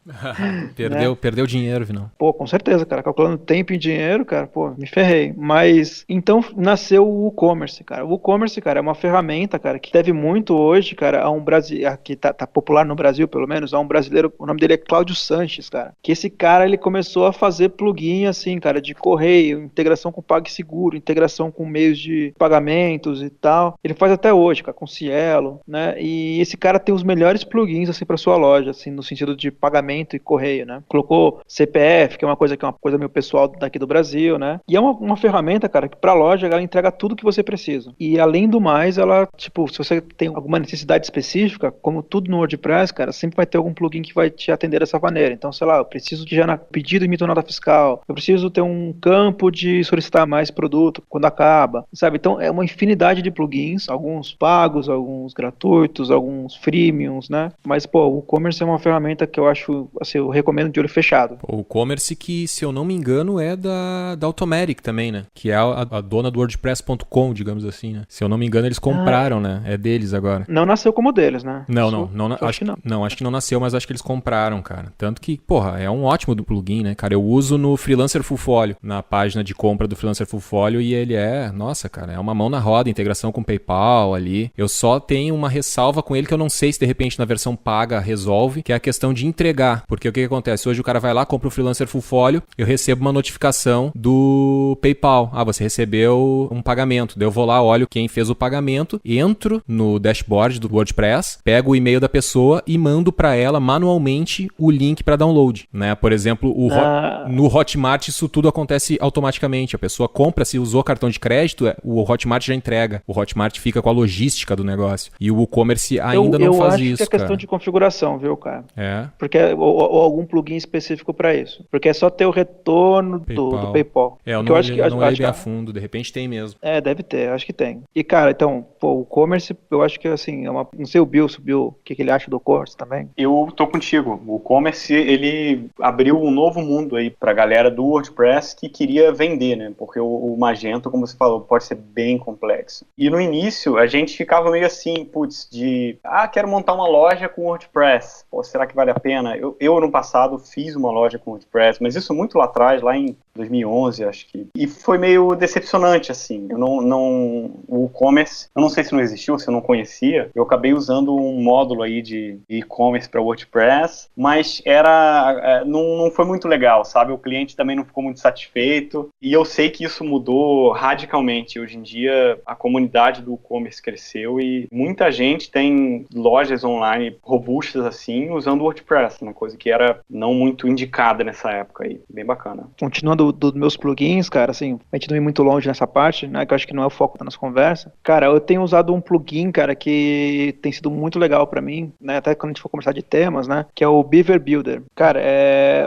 Perdeu dinheiro, Vinão. Pô, com certeza, cara, calculando tempo e dinheiro, cara, pô, me ferrei. Mas, então, nasceu o WooCommerce, cara. O WooCommerce, cara, é uma ferramenta, cara, que deve muito hoje, cara, a um brasileiro, que tá popular no Brasil, pelo menos, a um brasileiro, o nome dele é Cláudio Sanches, cara. Que esse cara, ele começou a fazer plugin, assim, cara, de correio, integração com PagSeguro, integração com meios de pagamentos e tal. Ele faz até hoje, cara, com Cielo, né? E esse cara tem os melhores plugins, assim, pra sua loja, assim, no sentido de pagamento e correio, né? Colocou CPF, que é uma coisa meio pessoal daqui do Brasil, né? E é uma ferramenta, cara, que pra loja ela entrega tudo que você precisa. E além do mais, ela, tipo, se você tem alguma necessidade específica, como tudo no WordPress, cara, sempre vai ter algum plugin que vai te atender dessa maneira. Então, sei lá, eu preciso de já pedido e emito nota fiscal, eu preciso ter um campo de de solicitar mais produto quando acaba, sabe? Então é uma infinidade de plugins, alguns pagos, alguns gratuitos, alguns freemiums, né? Mas, pô, o WooCommerce é uma ferramenta que eu acho, assim, eu recomendo de olho fechado. O WooCommerce que, se eu não me engano, é da Automatic também, né? Que é a dona do WordPress.com, digamos assim, né? Se eu não me engano, eles compraram, né? É deles agora. Não nasceu como deles, né? Acho que não nasceu, mas acho que eles compraram, cara. Tanto que, porra, é um ótimo do plugin, né, cara? Eu uso no Freelancer Fullfolio, na página de compra do Freelancer Fullfolio, e ele nossa, cara, é uma mão na roda, integração com o PayPal ali. Eu só tenho uma ressalva com ele que eu não sei se de repente na versão paga resolve, que é a questão de entregar. Porque o que acontece? Hoje o cara vai lá, compra o Freelancer Fullfolio, eu recebo uma notificação do PayPal. Ah, você recebeu um pagamento. Daí eu vou lá, olho quem fez o pagamento, entro no dashboard do WordPress, pego o e-mail da pessoa e mando para ela manualmente o link para download, né? Por exemplo, no Hotmart isso tudo acontece automaticamente. A pessoa compra, se usou cartão de crédito, o Hotmart já entrega. O Hotmart fica com a logística do negócio. E o WooCommerce ainda não faz isso, cara. Eu acho que é questão de configuração, viu, cara? É. Porque ou algum plugin específico para isso. Porque é só ter o retorno do PayPal. Eu não olhei bem a fundo, de repente tem mesmo. É, deve ter, acho que tem. E, cara, então, pô, o WooCommerce, eu acho que, assim, não sei o Bill, o que ele acha do WooCommerce também. Eu tô contigo. O WooCommerce, ele abriu um novo mundo aí pra galera do WordPress que queria vender, né? Porque o Magento, como você falou, pode ser bem complexo. E no início, a gente ficava meio assim, putz, quero montar uma loja com WordPress. Pô, será que vale a pena? Eu no passado, fiz uma loja com WordPress, mas isso muito lá atrás, lá em 2011, acho que. E foi meio decepcionante, assim. O WooCommerce, eu não sei se não existiu, se eu não conhecia, eu acabei usando um módulo aí de e-commerce para WordPress, mas não foi muito legal, sabe? O cliente também não ficou muito satisfeito, e eu sei que isso mudou radicalmente. Hoje em dia, a comunidade do e-commerce cresceu e muita gente tem lojas online robustas, assim, usando o WordPress, uma coisa que era não muito indicada nessa época aí. Bem bacana. Continuando dos meus plugins, cara, assim, a gente não ir muito longe nessa parte, né, que eu acho que não é o foco da nossa conversa. Cara, eu tenho usado um plugin, cara, que tem sido muito legal pra mim, né, até quando a gente for conversar de temas, né, que é o Beaver Builder. Cara,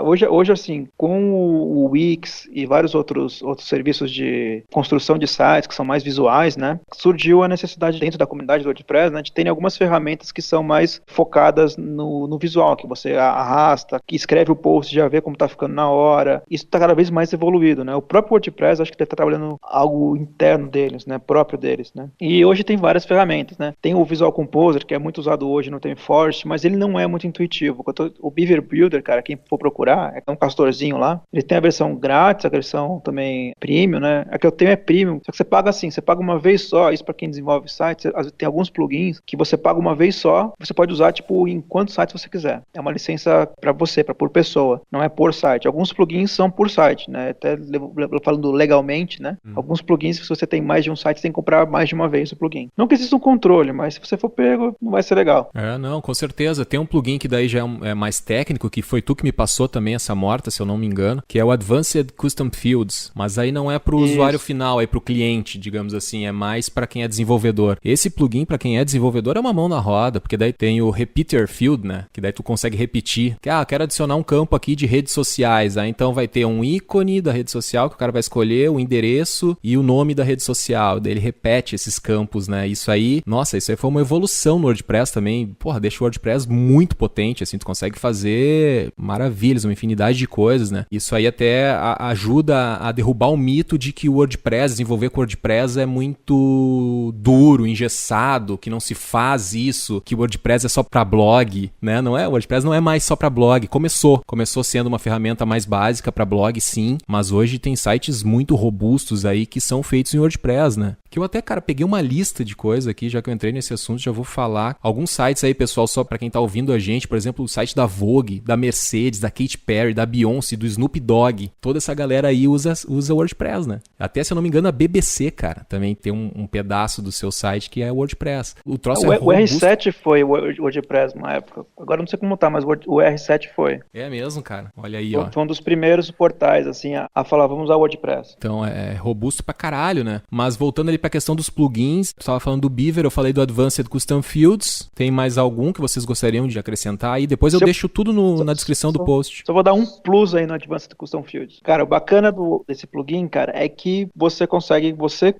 hoje assim, com o Wix e vários outros serviços de construção de sites que são mais visuais, né, surgiu a necessidade dentro da comunidade do WordPress, né, de terem algumas ferramentas que são mais focadas no visual, que você arrasta, que escreve o post, já vê como tá ficando na hora. Isso tá cada vez mais evoluído, né? O próprio WordPress acho que deve estar trabalhando algo interno deles, né? Próprio deles, né? E hoje tem várias ferramentas, né? Tem o Visual Composer, que é muito usado hoje no ThemeForest, mas ele não é muito intuitivo. O Beaver Builder, cara, quem for procurar, é um castorzinho lá. Ele tem a versão grátis, a versão também premium, né? A que eu tenho é premium, só que você paga assim, você paga uma vez só. Isso para quem desenvolve sites, tem alguns plugins que você paga uma vez só, você pode usar tipo em quantos sites você quiser. É uma licença para você, para por pessoa, não é por site. Alguns plugins são por site, né? Até falando legalmente, né? Alguns plugins, se você tem mais de um site, você tem que comprar mais de uma vez o plugin. Não que exista um controle, mas se você for pego, não vai ser legal. Não, com certeza. Tem um plugin que daí já é mais técnico, que foi tu que me passou também essa morta, se eu não me engano, que é o Advanced Custom Fields, mas aí não é pro usuário final, é pro cliente, digamos assim, é mais para quem é desenvolvedor. Esse plugin, para quem é desenvolvedor, é uma mão na roda, porque daí tem o Repeater Field, né? Que daí tu consegue repetir. Quero adicionar um campo aqui de redes sociais. Aí então vai ter um ícone da rede social que o cara vai escolher, o endereço e o nome da rede social. Daí ele repete esses campos, né? Isso aí foi uma evolução no WordPress também. Porra, deixa o WordPress muito potente, assim, tu consegue fazer maravilhas, uma infinidade de coisas, né? Isso aí até ajuda a derrubar o mito de que o WordPress, desenvolver com WordPress é muito duro, engessado, que não se faz isso, que o WordPress é só pra blog, né? Não é, o WordPress não é mais só pra blog. Começou sendo uma ferramenta mais básica para blog, sim, mas hoje tem sites muito robustos aí que são feitos em WordPress, né? Que eu até, cara, peguei uma lista de coisas aqui, já que eu entrei nesse assunto, já vou falar. Alguns sites aí, pessoal, só para quem tá ouvindo a gente, por exemplo, o site da Vogue, da Mercedes, da Katy Perry, da Beyoncé, do Snoop Dogg. Toda essa galera aí usa WordPress, né? Até, se eu não me engano, a BBC, cara, também tem um pedaço do seu site que é WordPress. O troço é robusto. O R7 foi o WordPress na época. Agora não sei como tá, mas o R7 foi. É mesmo, cara? Olha aí, ó. Foi um dos primeiros portais, assim, a falar, vamos usar o WordPress. Então, é robusto pra caralho, né? Mas voltando ali pra questão dos plugins. Eu tava falando do Beaver, eu falei do Advanced Custom Fields. Tem mais algum que vocês gostariam de acrescentar aí? Depois eu deixo tudo na descrição do post. Só vou dar um plus aí no Advanced Custom Fields. Cara, o bacana desse plugin, cara, é que você consegue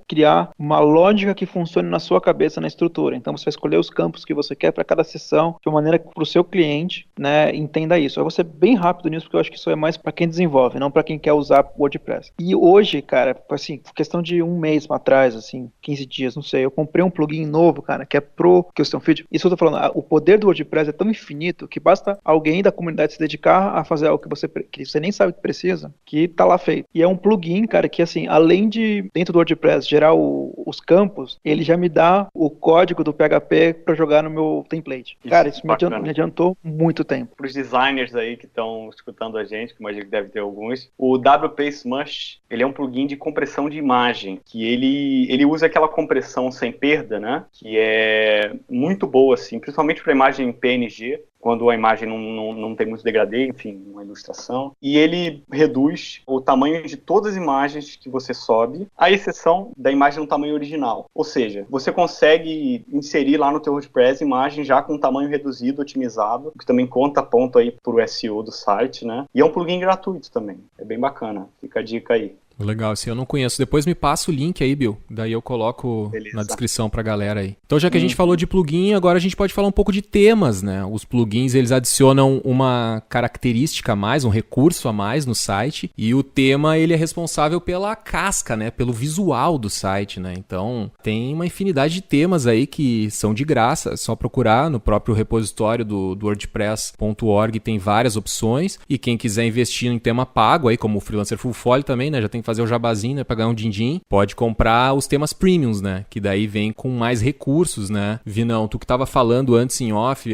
criar uma lógica que funcione na sua cabeça, na estrutura. Então você vai escolher os campos que você quer para cada sessão, de uma maneira que pro seu cliente, né, entenda isso. Eu vou ser bem rápido nisso, porque eu acho que isso é mais para quem desenvolve, não para quem quer usar WordPress. E hoje, cara, assim, questão de um mês atrás, assim, 15 dias, não sei, eu comprei um plugin novo, cara, que é pro Custom Field. Isso eu tô falando, o poder do WordPress é tão infinito que basta alguém da comunidade se dedicar a fazer algo que você nem sabe que precisa, que tá lá feito. E é um plugin, cara, que assim, além de, dentro do WordPress, gerar os campos, ele já me dá o código do PHP para jogar no meu template. Cara, isso me adiantou muito tempo. Para os designers aí que estão escutando a gente, que imagino que deve ter alguns, o WP Smush, ele é um plugin de compressão de imagem, que ele usa aquela compressão sem perda, né? Que é muito boa, assim, principalmente para imagem PNG, quando a imagem não tem muito degradê, enfim, uma ilustração. E ele reduz o tamanho de todas as imagens que você sobe, à exceção da imagem no tamanho original. Ou seja, você consegue inserir lá no teu WordPress imagem já com tamanho reduzido, otimizado, que também conta ponto aí pro SEO do site, né? E é um plugin gratuito também. É bem bacana. Fica a dica aí. Legal, esse eu não conheço. Depois me passa o link aí, Bill. Daí eu coloco na descrição pra galera aí. Então, já que a gente falou de plugin, agora a gente pode falar um pouco de temas, né? Os plugins, eles adicionam uma característica a mais, um recurso a mais no site. E o tema, ele é responsável pela casca, né? Pelo visual do site, né? Então, tem uma infinidade de temas aí que são de graça. É só procurar no próprio repositório do WordPress.org. Tem várias opções. E quem quiser investir em tema pago, aí como o Freelancer Full Folio também, né? Já tem que fazer o jabazinho, né, pra ganhar um din-din, pode comprar os temas premiums, né, que daí vem com mais recursos, né. Vinão, tu que tava falando antes em off,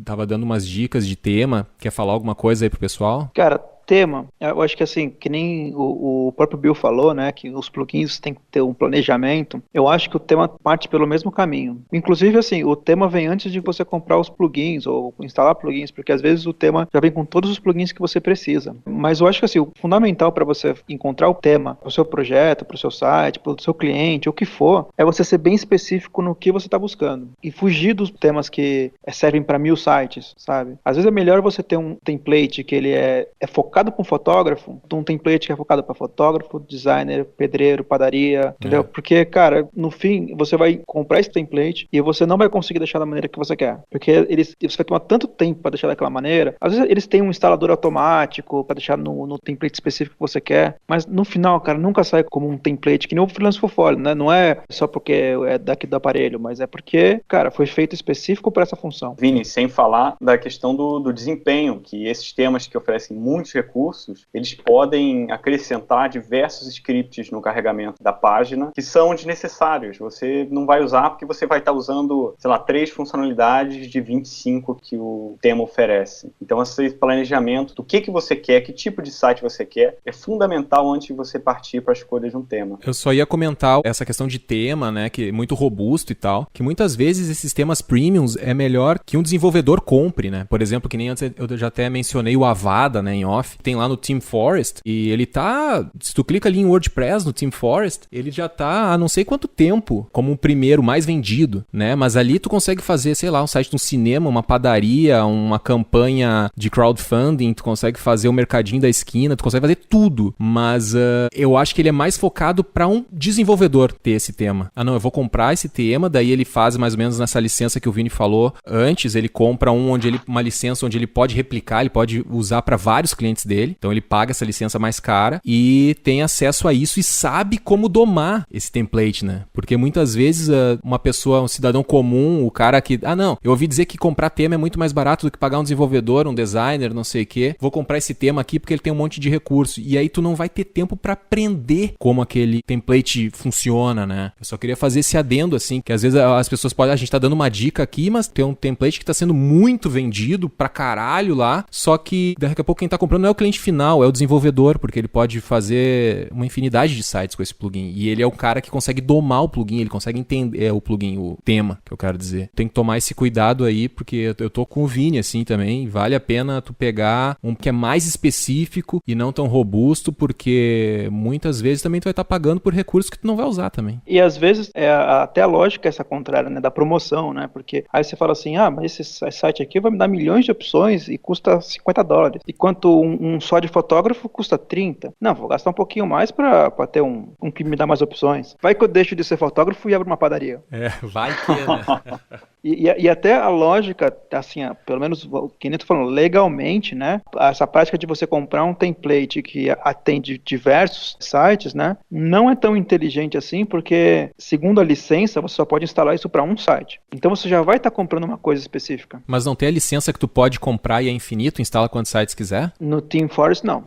tava dando umas dicas de tema, quer falar alguma coisa aí pro pessoal? Cara, tema, eu acho que assim, que nem o próprio Bill falou, né, que os plugins têm que ter um planejamento, eu acho que o tema parte pelo mesmo caminho. Inclusive, assim, o tema vem antes de você comprar os plugins ou instalar plugins, porque às vezes o tema já vem com todos os plugins que você precisa. Mas eu acho que assim, o fundamental para você encontrar o tema para o seu projeto, para o seu site, para o seu cliente, o que for, é você ser bem específico no que você está buscando e fugir dos temas que servem para 1000 sites, sabe? Às vezes é melhor você ter um template que ele é focado para um fotógrafo, um template que é focado para fotógrafo, designer, pedreiro, padaria, entendeu? Porque, cara, no fim, você vai comprar esse template e você não vai conseguir deixar da maneira que você quer. Porque você vai tomar tanto tempo para deixar daquela maneira. Às vezes eles têm um instalador automático para deixar no template específico que você quer, mas no final, cara, nunca sai como um template que nem o Freelancer Full Folio, né? Não é só porque é daqui do aparelho, mas é porque, cara, foi feito específico para essa função. Vini, sem falar da questão do desempenho, que esses temas que oferecem muitos recursos, eles podem acrescentar diversos scripts no carregamento da página que são desnecessários. Você não vai usar porque você vai estar usando, sei lá, 3 funcionalidades de 25 que o tema oferece. Então, esse planejamento do que você quer, que tipo de site você quer, é fundamental antes de você partir para a escolha de um tema. Eu só ia comentar essa questão de tema, né, que é muito robusto e tal, que muitas vezes esses temas premiums é melhor que um desenvolvedor compre, né? Por exemplo, que nem antes eu já até mencionei o Avada, né, em off, tem lá no Team Forest, e ele tá, se tu clica ali em WordPress no Team Forest, ele já tá há não sei quanto tempo como o primeiro mais vendido, né? Mas ali tu consegue fazer, sei lá, um site de um cinema, uma padaria, uma campanha de crowdfunding, tu consegue fazer o mercadinho da esquina, tu consegue fazer tudo, mas eu acho que ele é mais focado para um desenvolvedor ter esse tema. Ah não, eu vou comprar esse tema, daí ele faz mais ou menos nessa licença que o Vini falou antes, ele compra uma licença onde ele pode replicar, ele pode usar para vários clientes dele, então ele paga essa licença mais cara e tem acesso a isso e sabe como domar esse template, né? Porque muitas vezes uma pessoa, um cidadão comum, o cara que, não, eu ouvi dizer que comprar tema é muito mais barato do que pagar um desenvolvedor, um designer, não sei o quê, vou comprar esse tema aqui porque ele tem um monte de recurso, e aí tu não vai ter tempo para aprender como aquele template funciona, né? Eu só queria fazer esse adendo, assim, que às vezes as pessoas podem, a gente tá dando uma dica aqui, mas tem um template que tá sendo muito vendido pra caralho lá, só que daqui a pouco quem tá comprando não é o cliente final, é o desenvolvedor, porque ele pode fazer uma infinidade de sites com esse plugin. E ele é o cara que consegue domar o plugin, ele consegue entender o plugin, o tema, que eu quero dizer. Tem que tomar esse cuidado aí, porque eu tô com o Vini, assim, também. Vale a pena tu pegar um que é mais específico e não tão robusto, porque muitas vezes também tu vai estar pagando por recursos que tu não vai usar também. E às vezes, até a lógica é essa contrária, né, da promoção, né, porque aí você fala assim, mas esse site aqui vai me dar milhões de opções e custa $50, enquanto um só de fotógrafo custa 30. Não, vou gastar um pouquinho mais para ter um que me dá mais opções. Vai que eu deixo de ser fotógrafo e abro uma padaria. Vai que, né? E até a lógica, assim, pelo menos, que nem tô falando, legalmente, né, essa prática de você comprar um template que atende diversos sites, né, não é tão inteligente assim, porque, segundo a licença, você só pode instalar isso para um site. Então você já vai estar comprando uma coisa específica. Mas não tem a licença que tu pode comprar e é infinito, instala quantos sites quiser? No TeamForest, não.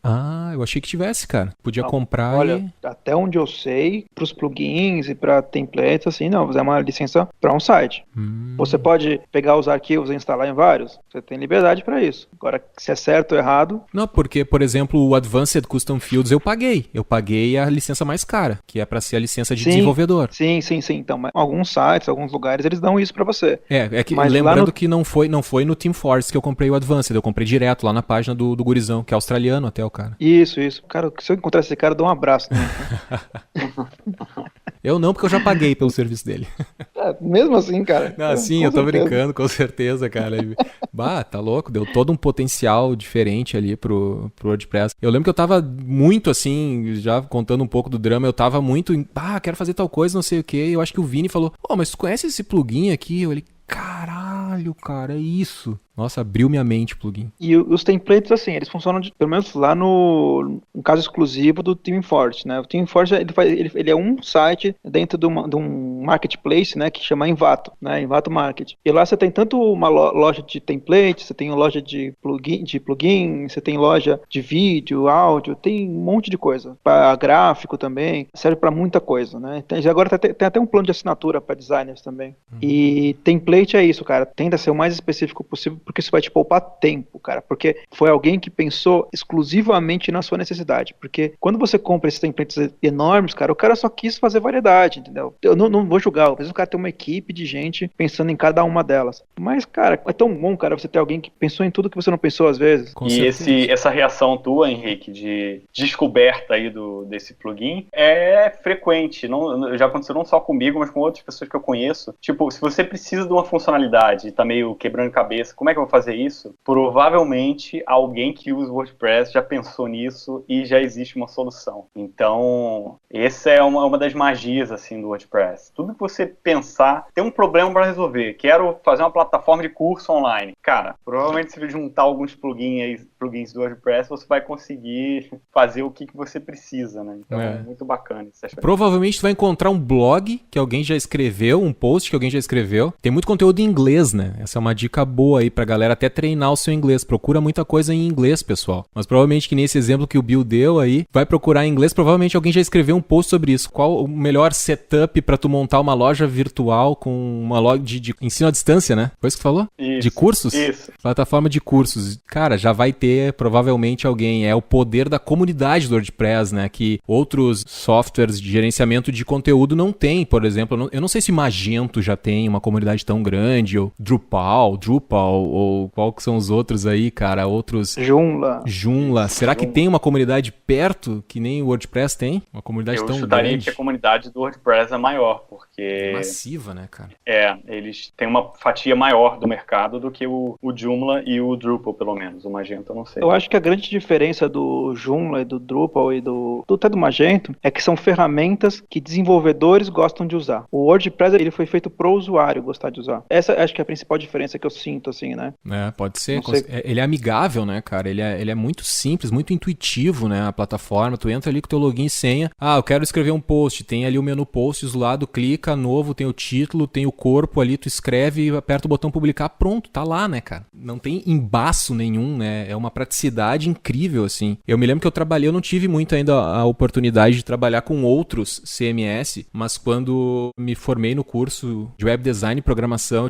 Eu achei que tivesse, cara. Podia não, comprar olha, até onde eu sei, para os plugins e para templates, assim, não, você é uma licença para um site. Você pode pegar os arquivos e instalar em vários. Você tem liberdade para isso. Agora, se é certo ou errado... Não, porque, por exemplo, o Advanced Custom Fields eu paguei. Eu paguei a licença mais cara, que é para ser a licença de desenvolvedor. Sim. Então, alguns sites, alguns lugares, eles dão isso para você. É que lembrando que não foi no TeamForest que eu comprei o Advanced. Eu comprei direto lá na página do gurizão, que é australiano até o cara. Isso. Cara, se eu encontrar esse cara, eu dou um abraço. Né? Eu não, porque eu já paguei pelo serviço dele. Mesmo assim, cara. Não, sim, eu tô brincando, com certeza, cara. Tá louco, deu todo um potencial diferente ali pro WordPress. Eu lembro que eu tava muito assim, já contando um pouco do drama, eu tava muito quero fazer tal coisa, não sei o quê. Eu acho que o Vini falou, mas tu conhece esse plugin aqui? Eu falei, caralho, cara, é isso. Nossa, abriu minha mente o plugin. E os templates, assim, eles funcionam, pelo menos lá no caso exclusivo do TeamForest, né? O TeamForest, ele é um site dentro de um marketplace, né, que chama Envato, né? Envato Market. E lá você tem tanto uma loja de templates, você tem uma loja de plugin, você tem loja de vídeo, áudio, tem um monte de coisa. Para gráfico também, serve para muita coisa, né? Agora tem até um plano de assinatura para designers também. E template é isso, cara. Tenta ser o mais específico possível, porque isso vai te poupar tempo, cara, porque foi alguém que pensou exclusivamente na sua necessidade, porque quando você compra esses templates enormes, cara, o cara só quis fazer variedade, entendeu? Eu não vou julgar, às vezes o cara tem uma equipe de gente pensando em cada uma delas, mas, cara, é tão bom, cara, você ter alguém que pensou em tudo que você não pensou às vezes. E essa reação tua, Henrique, de descoberta aí desse plugin, é frequente, já aconteceu não só comigo, mas com outras pessoas que eu conheço. Tipo, se você precisa de uma funcionalidade e tá meio quebrando cabeça, como é que eu vou fazer isso? Provavelmente alguém que usa o WordPress já pensou nisso e já existe uma solução. Então, essa é uma das magias assim do WordPress. Tudo que você pensar, tem um problema para resolver. Quero fazer uma plataforma de curso online. Cara, provavelmente se você juntar alguns plugins do WordPress, você vai conseguir fazer o que você precisa, né? Então é muito bacana esse aspecto. Provavelmente tu vai encontrar um blog que alguém já escreveu, um post que alguém já escreveu. Tem muito conteúdo em inglês, né? Essa é uma dica boa aí pra galera até treinar o seu inglês. Procura muita coisa em inglês, pessoal. Mas provavelmente que nesse exemplo que o Bill deu aí, vai procurar em inglês, provavelmente alguém já escreveu um post sobre isso. Qual o melhor setup pra tu montar uma loja virtual com uma loja de ensino à distância, né? Foi isso que tu falou? Isso, de cursos? Isso. Plataforma de cursos. Cara, já vai ter provavelmente alguém. É o poder da comunidade do WordPress, né? Que outros softwares de gerenciamento de conteúdo não tem, por exemplo. Eu não sei se Magento já tem uma comunidade tão grande, ou Drupal, ou qual que são os outros aí, cara? Outros... Joomla. Será que tem uma comunidade perto que nem o WordPress tem? Uma comunidade tão grande? Eu chutaria que a comunidade do WordPress é maior, porque... Massiva, né, cara? Eles têm uma fatia maior do mercado do que o Joomla e o Drupal, pelo menos. O Magento eu não sei. Eu acho que a grande diferença do Joomla e do Drupal e até do Magento é que são ferramentas que desenvolvedores gostam de usar. O WordPress, ele foi feito pro usuário gostar de usar. Essa acho que é a principal diferença que eu sinto, assim, né? Pode ser. Ele é amigável, né, cara? Ele é muito simples, muito intuitivo, né? A plataforma, tu entra ali com teu login e senha. Eu quero escrever um post. Tem ali o menu posts do lado, clica clica, novo, tem o título, tem o corpo ali, tu escreve, aperta o botão publicar, pronto, tá lá, né, cara? Não tem embaço nenhum, né? É uma praticidade incrível, assim. Eu me lembro que eu não tive muito ainda a oportunidade de trabalhar com outros CMS, mas quando me formei no curso de web design e programação,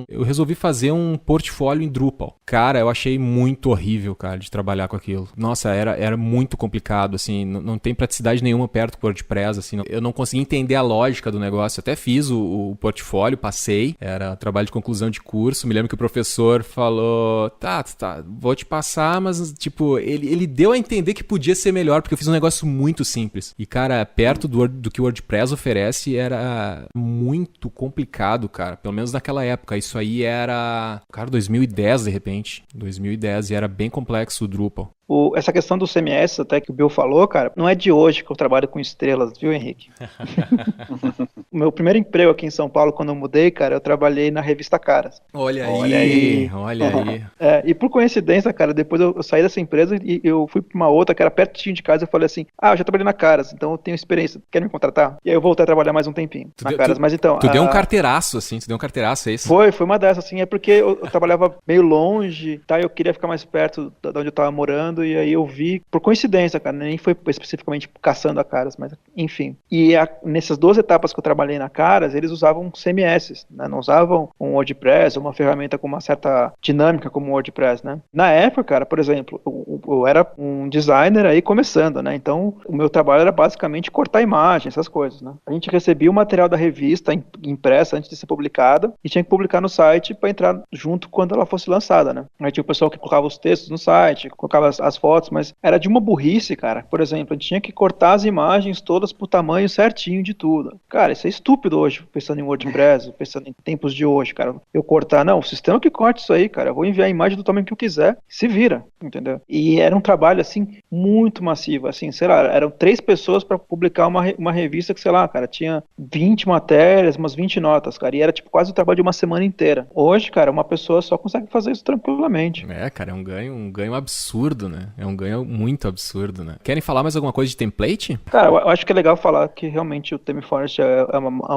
eu resolvi fazer um portfólio em Drupal. Cara, eu achei muito horrível, cara, de trabalhar com aquilo. Nossa, era muito complicado, assim, não tem praticidade nenhuma perto do WordPress, assim, eu não consegui entender a lógica do negócio. Eu até fiz o portfólio, passei, era trabalho de conclusão de curso. Me lembro que o professor falou, tá, vou te passar, mas, tipo, ele deu a entender que podia ser melhor, porque eu fiz um negócio muito simples. E, cara, perto do que o WordPress oferece, era muito complicado, cara, pelo menos naquela época. Isso aí era, cara, 2010, de repente, 2010, e era bem complexo o Drupal. Essa questão do CMS, até que o Bill falou, cara, não é de hoje que eu trabalho com estrelas, viu, Henrique? O meu primeiro emprego aqui em São Paulo, quando eu mudei, cara, eu trabalhei na revista Caras. Olha aí. E por coincidência, cara, depois eu saí dessa empresa e eu fui pra uma outra que era pertinho de casa. Eu falei assim, eu já trabalhei na Caras, então eu tenho experiência, quer me contratar? E aí eu voltei a trabalhar mais um tempinho na Caras, mas então... Tu deu um carteiraço, é isso? Foi uma dessas, assim, é porque eu trabalhava meio longe, tá, eu queria ficar mais perto de onde eu tava morando. E aí eu vi, por coincidência, cara, nem foi especificamente caçando a Caras, mas enfim. E nessas 2 etapas que eu trabalhei na Caras, eles usavam CMS, né? Não usavam um WordPress, uma ferramenta com uma certa dinâmica como o WordPress, né? Na época, cara, por exemplo, eu era um designer aí começando, né? Então, o meu trabalho era basicamente cortar imagem, essas coisas, né? A gente recebia o material da revista impressa antes de ser publicada e tinha que publicar no site para entrar junto quando ela fosse lançada, né? Aí tinha o pessoal que colocava os textos no site, colocava as fotos, mas era de uma burrice, cara. Por exemplo, a gente tinha que cortar as imagens todas pro tamanho certinho de tudo. Cara, isso é estúpido hoje, pensando em WordPress, pensando em tempos de hoje, cara. Eu cortar, não, o sistema que corta isso aí, cara. Eu vou enviar a imagem do tamanho que eu quiser, se vira, entendeu? E era um trabalho, assim, muito massivo, assim, sei lá, eram 3 pessoas para publicar uma revista que, sei lá, cara, tinha 20 matérias, umas 20 notas, cara, e era, tipo, quase o trabalho de uma semana inteira. Hoje, cara, uma pessoa só consegue fazer isso tranquilamente. É, cara, é um ganho absurdo, né? É um ganho muito absurdo, né? Querem falar mais alguma coisa de template? Cara, eu acho que é legal falar que realmente o ThemeForest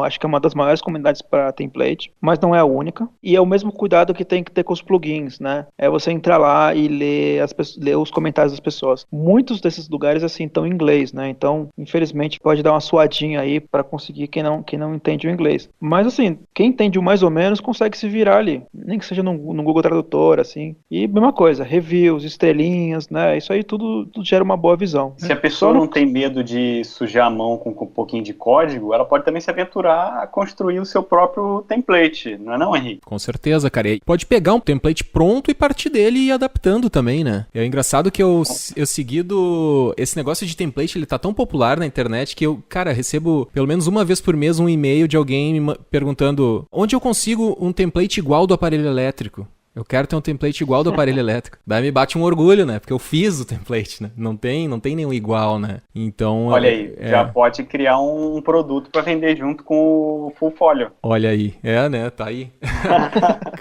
acho que é uma das maiores comunidades para template, mas não é a única. E é o mesmo cuidado que tem que ter com os plugins, né? É você entrar lá e ler os comentários das pessoas. Muitos desses lugares, assim, estão em inglês, né? Então, infelizmente, pode dar uma suadinha aí para conseguir quem não entende o inglês. Mas, assim, quem entende o mais ou menos consegue se virar ali. Nem que seja no Google Tradutor, assim. E, mesma coisa, reviews, estrelinhas, né? Isso aí tudo gera uma boa visão. Se a pessoa não tem medo de sujar a mão com um pouquinho de código, ela pode também se aventurar a construir o seu próprio template, não é não, Henrique? Com certeza, cara. E pode pegar um template pronto e partir dele e ir adaptando também, né? É engraçado que eu seguido... Esse negócio de template, ele tá tão popular na internet que eu, cara, recebo pelo menos uma vez por mês um e-mail de alguém me perguntando onde eu consigo um template igual do aparelho elétrico. Eu quero ter um template igual do aparelho elétrico. Daí me bate um orgulho, né? Porque eu fiz o template, né? Não tem nenhum igual, né? Então... Olha aí, já pode criar um produto para vender junto com o full folio. Olha aí. Né? Tá aí.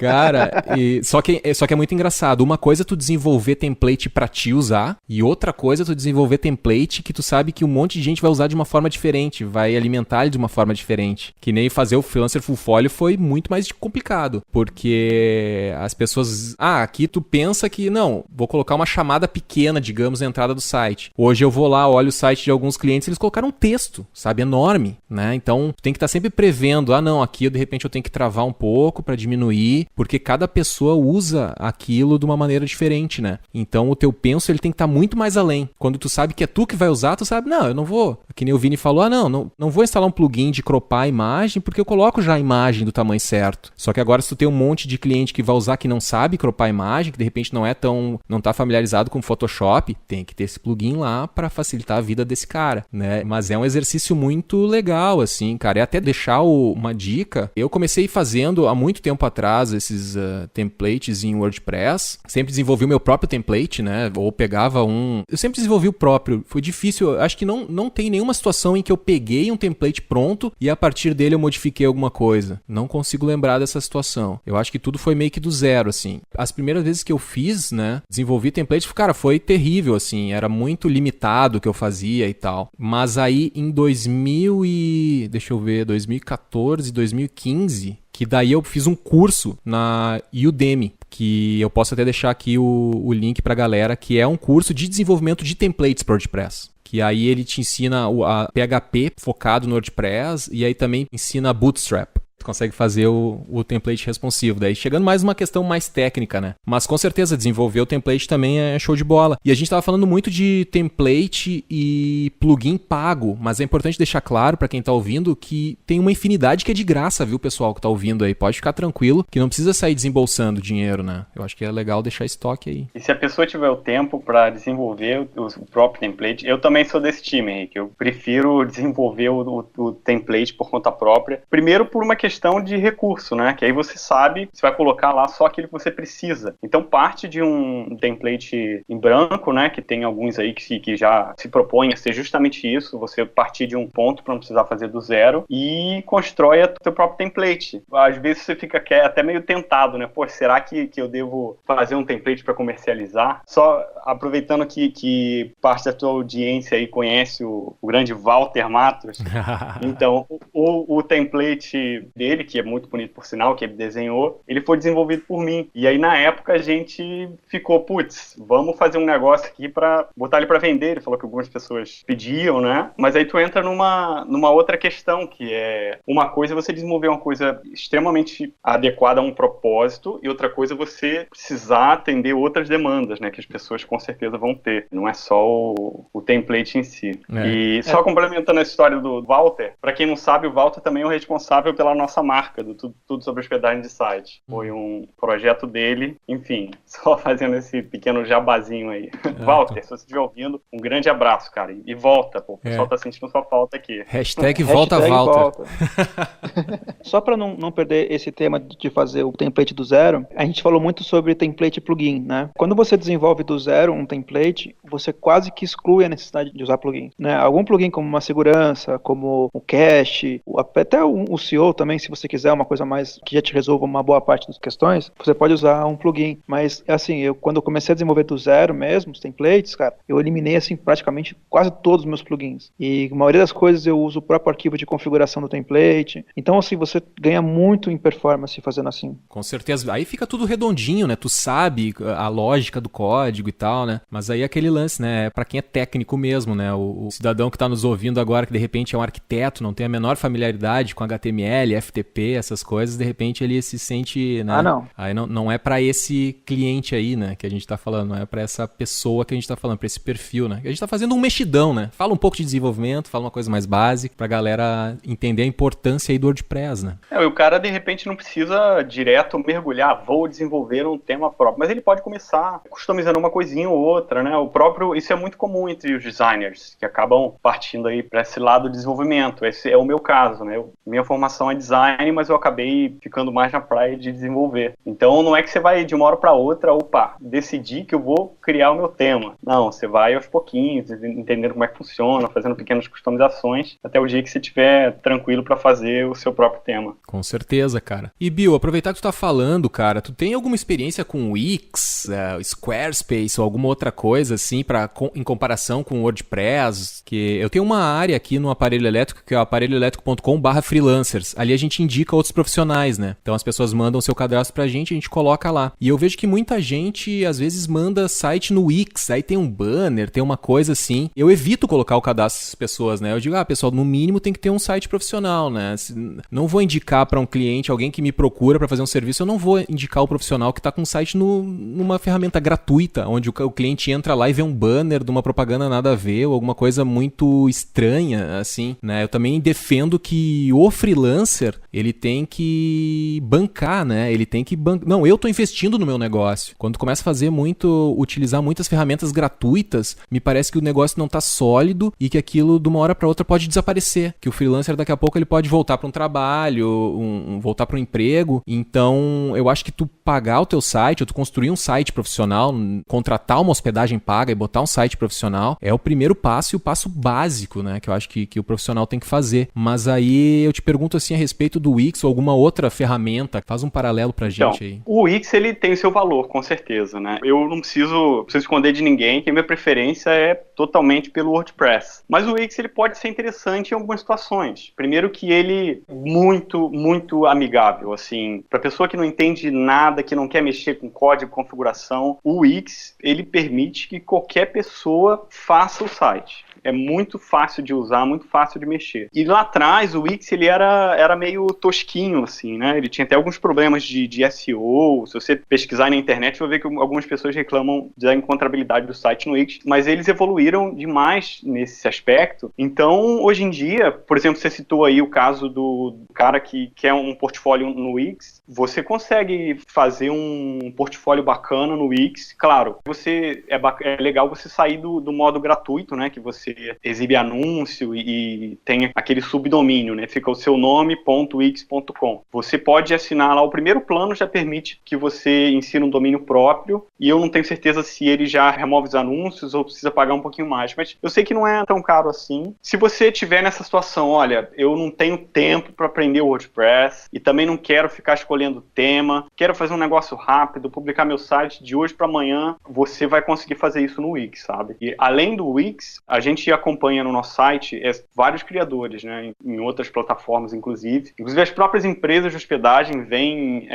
Cara, só que é muito engraçado. Uma coisa é tu desenvolver template pra te usar e outra coisa é tu desenvolver template que tu sabe que um monte de gente vai usar de uma forma diferente, vai alimentar ele de uma forma diferente. Que nem fazer o freelancer full folio foi muito mais complicado, porque as pessoas... aqui tu pensa que, não, vou colocar uma chamada pequena, digamos, na entrada do site. Hoje eu vou lá, olho o site de alguns clientes, eles colocaram um texto, sabe, enorme, né? Então, tu tem que estar sempre prevendo, não, aqui de repente eu tenho que travar um pouco para diminuir, porque cada pessoa usa aquilo de uma maneira diferente, né? Então, o teu penso, ele tem que estar muito mais além. Quando tu sabe que é tu que vai usar, tu sabe, não, eu não vou. Que nem o Vini falou, não vou instalar um plugin de cropar a imagem, porque eu coloco já a imagem do tamanho certo. Só que agora, se tu tem um monte de cliente que vai usar que não sabe cropar a imagem, que de repente não tá familiarizado com Photoshop, tem que ter esse plugin lá para facilitar a vida desse cara, né? Mas é um exercício muito legal, assim, cara. É até deixar uma dica. Eu comecei fazendo há muito tempo atrás, esses templates em WordPress. Sempre desenvolvi o meu próprio template, né? Ou pegava um... Eu sempre desenvolvi o próprio. Foi difícil. Eu acho que não tem nenhuma situação em que eu peguei um template pronto e a partir dele eu modifiquei alguma coisa. Não consigo lembrar dessa situação. Eu acho que tudo foi meio que do zero, assim. As primeiras vezes que eu fiz, né? Desenvolvi template, cara, foi terrível, assim. Era muito limitado o que eu fazia e tal. Mas aí em 2014, 2015... que daí eu fiz um curso na Udemy, que eu posso até deixar aqui o link pra galera, que é um curso de desenvolvimento de templates para WordPress. Que aí ele te ensina a PHP focado no WordPress e aí também ensina Bootstrap. Tu consegue fazer o template responsivo. Daí chegando mais uma questão mais técnica, né? Mas com certeza desenvolver o template também é show de bola. E a gente tava falando muito de template e plugin pago, mas é importante deixar claro pra quem tá ouvindo que tem uma infinidade que é de graça, viu, pessoal que tá ouvindo aí. Pode ficar tranquilo que não precisa sair desembolsando dinheiro, né? Eu acho que é legal deixar estoque aí. E se a pessoa tiver o tempo pra desenvolver o próprio template, eu também sou desse time, Henrique. Eu prefiro desenvolver o template por conta própria. Primeiro por uma questão de recurso, né? Que aí você sabe, você vai colocar lá só aquilo que você precisa. Então parte de um template em branco, né? Que tem alguns aí que já se propõem a ser justamente isso, você partir de um ponto para não precisar fazer do zero e constrói o seu próprio template. Às vezes você fica até meio tentado, né? Pô, será que eu devo fazer um template para comercializar? Só aproveitando que parte da tua audiência aí conhece o grande Walter Matos, então o template dele, que é muito bonito por sinal, que ele desenhou, ele foi desenvolvido por mim. E aí na época a gente ficou, putz, vamos fazer um negócio aqui pra botar ele pra vender. Ele falou que algumas pessoas pediam, né? Mas aí tu entra numa outra questão, que é uma coisa você desenvolver uma coisa extremamente adequada a um propósito e outra coisa você precisar atender outras demandas, né? Que as pessoas com certeza vão ter. Não é só o template em si. E só complementando a história do Walter, pra quem não sabe, o Walter também é o responsável pela nossa marca, do Tudo Sobre Hospedagem de Site. Foi um projeto dele, enfim, só fazendo esse pequeno jabazinho aí. Walter, se você estiver ouvindo, um grande abraço, cara. E volta, pô, o pessoal tá sentindo sua falta aqui. Hashtag volta, Walter. Só para não perder esse tema de fazer o template do zero, a gente falou muito sobre template plugin, né? Quando você desenvolve do zero um template, você quase que exclui a necessidade de usar plugin, né? Algum plugin como uma segurança, como o cache, até o SEO também, se você quiser uma coisa mais que já te resolva uma boa parte das questões, você pode usar um plugin. Mas, assim, quando eu comecei a desenvolver do zero mesmo, os templates, cara, eu eliminei, assim, praticamente quase todos os meus plugins. E a maioria das coisas eu uso o próprio arquivo de configuração do template. Então, assim, você ganha muito em performance fazendo assim. Com certeza. Aí fica tudo redondinho, né? Tu sabe a lógica do código e tal, né? Mas aí é aquele lance, né? Pra quem é técnico mesmo, né? O cidadão que tá nos ouvindo agora, que de repente é um arquiteto, não tem a menor familiaridade com HTML, FTP, essas coisas, de repente ele se sente, né? Não. Aí não é pra esse cliente aí, né? Que a gente tá falando, não é pra essa pessoa que a gente tá falando, pra esse perfil, né? A gente tá fazendo um mexidão, né? Fala um pouco de desenvolvimento, fala uma coisa mais básica, pra galera entender a importância aí do WordPress, né? E o cara, de repente, não precisa direto mergulhar, vou desenvolver um tema próprio, mas ele pode começar customizando uma coisinha ou outra, né? Isso é muito comum entre os designers, que acabam partindo aí para esse lado do desenvolvimento. Esse é o meu caso, né? Minha formação é design, mas eu acabei ficando mais na praia de desenvolver. Então, não é que você vai de uma hora para outra, decidir que eu vou criar o meu tema. Não, você vai aos pouquinhos, entendendo como é que funciona, fazendo pequenas customizações, até o dia que você estiver tranquilo para fazer o seu próprio tema. Com certeza, cara. E, Bill, aproveitar que tu tá falando, cara, tu tem alguma experiência com Wix, Squarespace ou alguma outra coisa, assim, em comparação com o WordPress? Que eu tenho uma área aqui no Aparelho Elétrico, que é o aparelhoelétrico.com/freelancers. Ali a gente indica outros profissionais, né? Então as pessoas mandam seu cadastro pra gente, a gente coloca lá. E eu vejo que muita gente, às vezes, manda site no Wix, aí tem um banner, tem uma coisa assim. Eu evito colocar o cadastro dessas pessoas, né? Eu digo, pessoal, no mínimo tem que ter um site profissional, né? Não vou indicar para um cliente, alguém que me procura para fazer um serviço, eu não vou indicar o profissional que tá com um site numa ferramenta gratuita, onde o cliente entra lá e vê um banner de uma propaganda nada a ver, ou alguma coisa muito estranha, assim, né? Eu também defendo que o freelancer, ele tem que bancar, né? Ele tem que Não, eu tô investindo no meu negócio. Quando tu começa a utilizar muitas ferramentas gratuitas, me parece que o negócio não tá sólido e que aquilo de uma hora para outra pode desaparecer, que o freelancer daqui a pouco ele pode voltar para um trabalho trabalho, voltar para o emprego. Então, eu acho que tu pagar o teu site, ou tu construir um site profissional, contratar uma hospedagem paga e botar um site profissional, é o primeiro passo e o passo básico, né? Que eu acho que o profissional tem que fazer. Mas aí eu te pergunto assim a respeito do Wix ou alguma outra ferramenta. Faz um paralelo pra gente aí. O Wix, ele tem o seu valor, com certeza, né? Eu não preciso esconder de ninguém que a minha preferência é totalmente pelo WordPress. Mas o Wix, ele pode ser interessante em algumas situações. Primeiro que ele é muito, muito amigável, assim, pra pessoa que não entende nada, que não quer mexer com código, configuração, o Wix, ele permite que qualquer pessoa faça o site. É muito fácil de usar, muito fácil de mexer. E lá atrás, o Wix, ele era meio tosquinho, assim, né? Ele tinha até alguns problemas de SEO. Se você pesquisar na internet, vai ver que algumas pessoas reclamam da encontrabilidade do site no Wix. Mas eles evoluíram demais nesse aspecto. Então, hoje em dia, por exemplo, você citou aí o caso do cara que quer um portfólio no Wix. Você consegue fazer um portfólio bacana no Wix. Claro, é legal você sair do modo gratuito, né? Que você exibe anúncio e tem aquele subdomínio, né? Fica o seu nome.wix.com. Você pode assinar lá, o primeiro plano já permite que você insira um domínio próprio, e eu não tenho certeza se ele já remove os anúncios ou precisa pagar um pouquinho mais, mas eu sei que não é tão caro assim. Se você estiver nessa situação, olha, eu não tenho tempo para aprender o WordPress e também não quero ficar escolhendo tema, quero fazer um negócio rápido, publicar meu site de hoje para amanhã, você vai conseguir fazer isso no Wix, sabe? E além do Wix, a gente acompanha no nosso site vários criadores, né, em outras plataformas, inclusive as próprias empresas de hospedagem vêm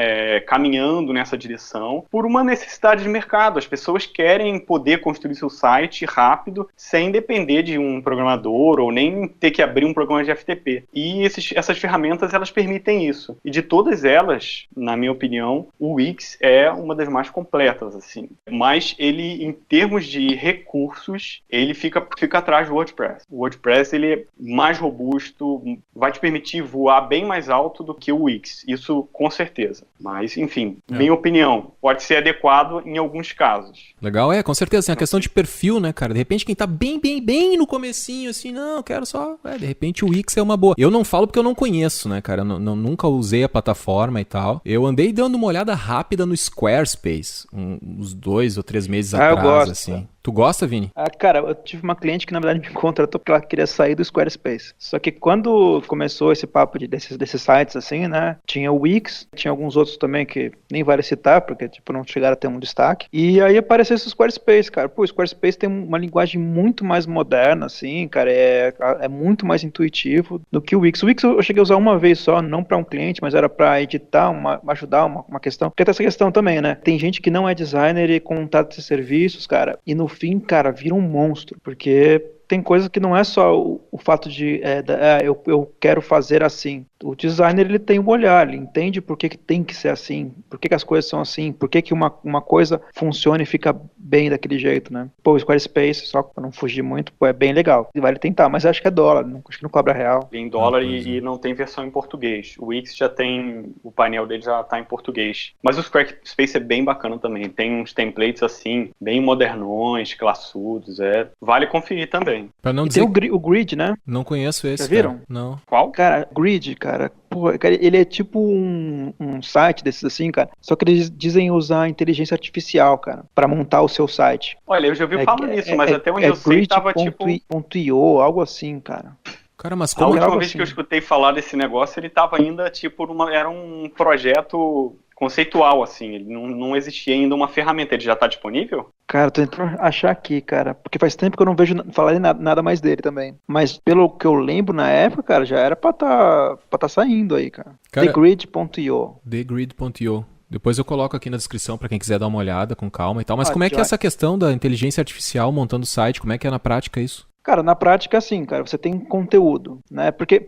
caminhando nessa direção por uma necessidade de mercado. As pessoas querem poder construir seu site rápido, sem depender de um programador ou nem ter que abrir um programa de FTP. E essas ferramentas, elas permitem isso. E de todas elas, na minha opinião, o Wix é uma das mais completas, assim. Mas ele, em termos de recursos, ele fica atrás do WordPress. O WordPress, ele é mais robusto, vai te permitir voar bem mais alto do que o Wix. Isso com certeza. Mas, enfim, minha opinião, pode ser adequado em alguns casos. Legal, com certeza. Tem a questão de perfil, né, cara? De repente, quem tá bem no comecinho, assim, não, eu quero só... de repente o Wix é uma boa. Eu não falo porque eu não conheço, né, cara? Eu nunca usei a plataforma e tal. Eu andei dando uma olhada rápida no Squarespace, uns 2 ou 3 meses atrás, eu gosto, assim. Tu gosta, Vini? Cara, eu tive uma cliente que na verdade me contratou porque ela queria sair do Squarespace. Só que quando começou esse papo desses sites assim, né, tinha o Wix, tinha alguns outros também que nem vale citar, porque tipo, não chegaram a ter um destaque. E aí apareceu esse Squarespace, cara. Pô, o Squarespace tem uma linguagem muito mais moderna, assim, cara, é muito mais intuitivo do que o Wix. O Wix eu cheguei a usar uma vez só, não para um cliente, mas era para editar, ajudar uma questão. Porque tem essa questão também, né? Tem gente que não é designer e contrata esses serviços, cara, e no fim, cara, vira um monstro, porque tem coisa que não é só o fato de eu quero fazer assim. O designer, ele tem um olhar, ele entende por que tem que ser assim, por que as coisas são assim, por que uma coisa funciona e fica bem daquele jeito, né? Pô, o Squarespace, só pra não fugir muito, pô, é bem legal. Vale tentar, mas acho que é dólar, acho que não cobra real. Em dólar e não tem versão em português. O Wix já tem, o painel dele já tá em português. Mas o Squarespace é bem bacana também. Tem uns templates assim, bem modernões, classudos, vale conferir também. Pra não dizer... Tem o Grid, né? Não conheço esse, já viram? Cara. Não. Qual? Cara, Grid, cara, ele é tipo um site desses assim, cara, só que eles dizem usar inteligência artificial, cara, pra montar o seu site. Olha, eu já ouvi falar nisso, mas até onde eu sei tava tipo... .io, algo assim, cara. Cara, mas como... A última vez que eu escutei falar desse negócio, ele tava ainda tipo era um projeto conceitual, assim, ele não existia ainda uma ferramenta. Ele já tá disponível? Cara, tô tentando achar aqui, cara, porque faz tempo que eu não vejo falar nada mais dele também. Mas pelo que eu lembro na época, cara, já era pra tá saindo aí, cara. TheGrid.io. TheGrid.io. Depois eu coloco aqui na descrição pra quem quiser dar uma olhada com calma e tal. Mas como é que é essa questão da inteligência artificial montando o site? Como é que é na prática isso? Cara, na prática, assim, cara, você tem conteúdo, né? Porque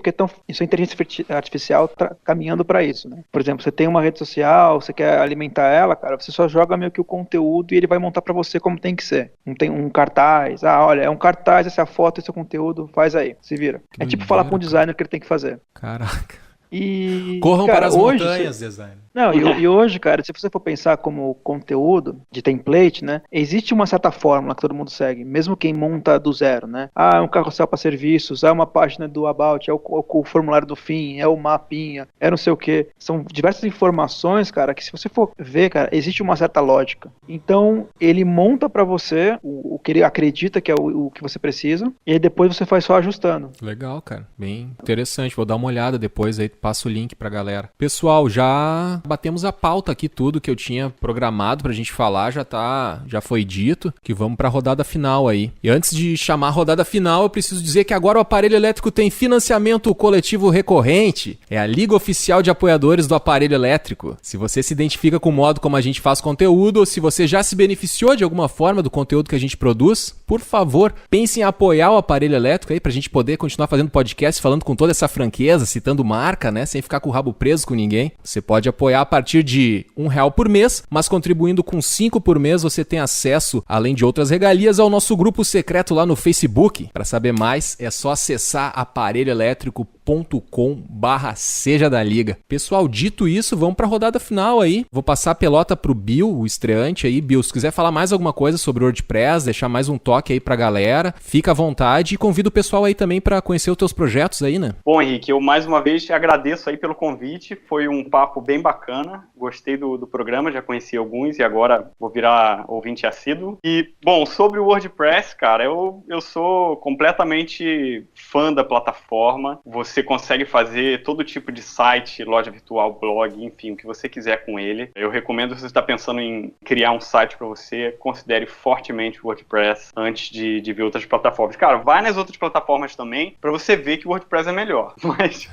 isso é inteligência artificial caminhando para isso, né? Por exemplo, você tem uma rede social, você quer alimentar ela, cara, você só joga meio que o conteúdo e ele vai montar para você como tem que ser. Não tem um cartaz, olha, é um cartaz, essa é a foto, esse é o conteúdo, faz aí, se vira. É tipo falar com o designer o que ele tem que fazer. Caraca. E, Corram cara, para as hoje, montanhas, design. Não, e hoje, cara, se você for pensar como conteúdo de template, né, existe uma certa fórmula que todo mundo segue, mesmo quem monta do zero, né? Ah, é um carrossel para serviços, é uma página do About, é o formulário do fim, é o mapinha, é não sei o quê. São diversas informações, cara, que se você for ver, cara, existe uma certa lógica. Então, ele monta para você o que ele acredita que é o que você precisa, e aí depois você faz só ajustando. Legal, cara. Bem interessante. Vou dar uma olhada depois aí, passo o link pra galera. Pessoal, já batemos a pauta aqui, tudo que eu tinha programado pra gente falar já foi dito, que vamos pra rodada final aí. E antes de chamar a rodada final, eu preciso dizer que agora o Aparelho Elétrico tem financiamento coletivo recorrente. É a Liga Oficial de Apoiadores do Aparelho Elétrico. Se você se identifica com o modo como a gente faz conteúdo, ou se você já se beneficiou de alguma forma do conteúdo que a gente produz, por favor, pense em apoiar o Aparelho Elétrico aí pra gente poder continuar fazendo podcast, falando com toda essa franqueza, citando marca, né, sem ficar com o rabo preso com ninguém. Você pode apoiar a partir de R$1 por mês, mas contribuindo com 5 por mês você tem acesso, além de outras regalias, ao nosso grupo secreto lá no Facebook. Para saber mais, é só acessar aparelhoelétrico.com/seja da liga. Pessoal, dito isso, vamos para a rodada final aí. Vou passar a pelota pro Bill, o estreante aí. Bill, se quiser falar mais alguma coisa sobre o WordPress, deixar mais um toque aí pra galera, fica à vontade e convido o pessoal aí também para conhecer os teus projetos aí, né? Bom, Henrique, eu mais uma vez agradeço aí pelo convite, foi um papo bem bacana, gostei do programa, já conheci alguns e agora vou virar ouvinte assíduo. E, bom, sobre o WordPress, cara, eu sou completamente fã da plataforma, você consegue fazer todo tipo de site, loja virtual, blog, enfim, o que você quiser com ele. Eu recomendo, se você está pensando em criar um site para você, considere fortemente o WordPress antes de ver outras plataformas. Cara, vai nas outras plataformas também, para você ver que o WordPress é melhor, mas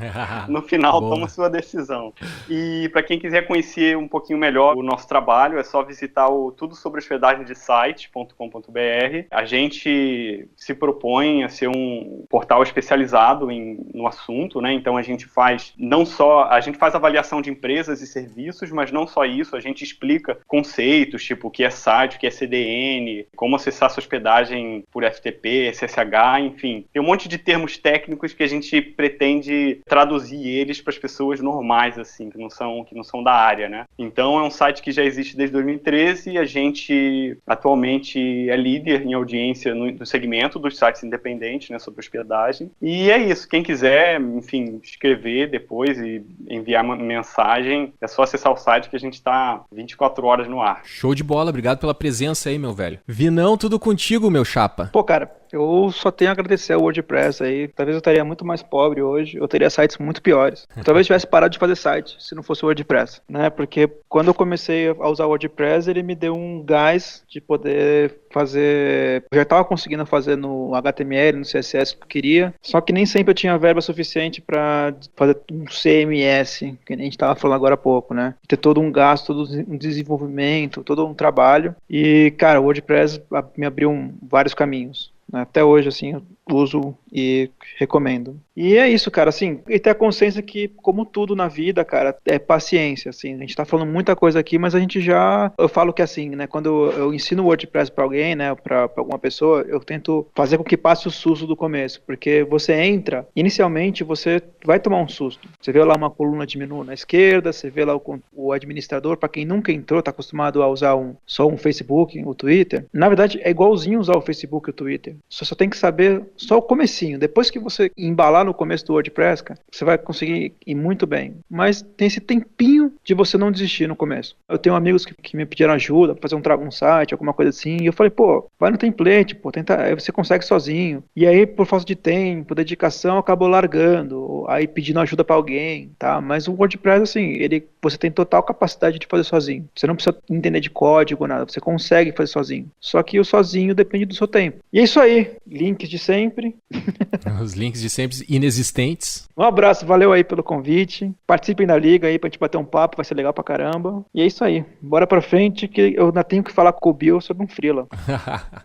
no final toma sua decisão. E para quem quiser conhecer um pouquinho melhor o nosso trabalho, é só visitar o tudosobrehospedagemdesite.com.br. A gente se propõe a ser um portal especializado no assunto, né? Então a gente faz avaliação de empresas e serviços, mas não só isso, a gente explica conceitos, tipo o que é site, o que é CDN, como acessar sua hospedagem por FTP, SSH, enfim. Tem um monte de termos técnicos que a gente pretende traduzir eles para as pessoas normais, assim, que não são da área, né? Então é um site que já existe desde 2013 e a gente atualmente é líder em audiência no segmento dos sites independentes, né, sobre hospedagem. E é isso, quem quiser, enfim, escrever depois e enviar uma mensagem, é só acessar o site que a gente está 24 horas no ar. Show de bola, obrigado pela presença aí, meu velho. Vinão, tudo contigo, meu chapa. Pô, cara, eu só tenho a agradecer ao WordPress aí. Talvez eu estaria muito mais pobre hoje, eu teria sites muito piores. Talvez eu tivesse parado de fazer site se não fosse o WordPress, né? Porque quando eu comecei a usar o WordPress, ele me deu um gás de poder fazer... Eu já estava conseguindo fazer no HTML, no CSS que eu queria, só que nem sempre eu tinha verba suficiente para fazer um CMS, que a gente estava falando agora há pouco, né? Ter todo um gasto, todo um desenvolvimento, todo um trabalho. E, cara, o WordPress me abriu vários caminhos. Até hoje, assim, eu uso e recomendo. E é isso, cara, assim, e ter a consciência que, como tudo na vida, cara, é paciência, assim, a gente tá falando muita coisa aqui, mas a gente eu falo que assim, né, quando eu ensino WordPress pra alguém, né, pra alguma pessoa, eu tento fazer com que passe o susto do começo, porque você entra, inicialmente você vai tomar um susto, você vê lá uma coluna de menu na esquerda, você vê lá o administrador, pra quem nunca entrou, tá acostumado a usar só um Facebook, o Twitter, na verdade é igualzinho usar o Facebook e o Twitter, você só tem que saber só o comecinho, depois que você embalar no começo do WordPress, cara, você vai conseguir ir muito bem. Mas tem esse tempinho de você não desistir no começo. Eu tenho amigos que me pediram ajuda pra fazer um site, alguma coisa assim, e eu falei, pô, vai no template, pô, tenta, aí você consegue sozinho. E aí, por falta de tempo, dedicação, acabou largando, aí pedindo ajuda pra alguém, tá? Mas o WordPress, assim, você tem total capacidade de fazer sozinho. Você não precisa entender de código, nada, você consegue fazer sozinho. Só que o sozinho depende do seu tempo. E é isso aí, links de sempre. Os links de sempre inexistentes. Um abraço, valeu aí pelo convite. Participem da liga aí pra gente bater um papo, vai ser legal pra caramba. E é isso aí. Bora pra frente que eu ainda tenho que falar com o Bill sobre um freela.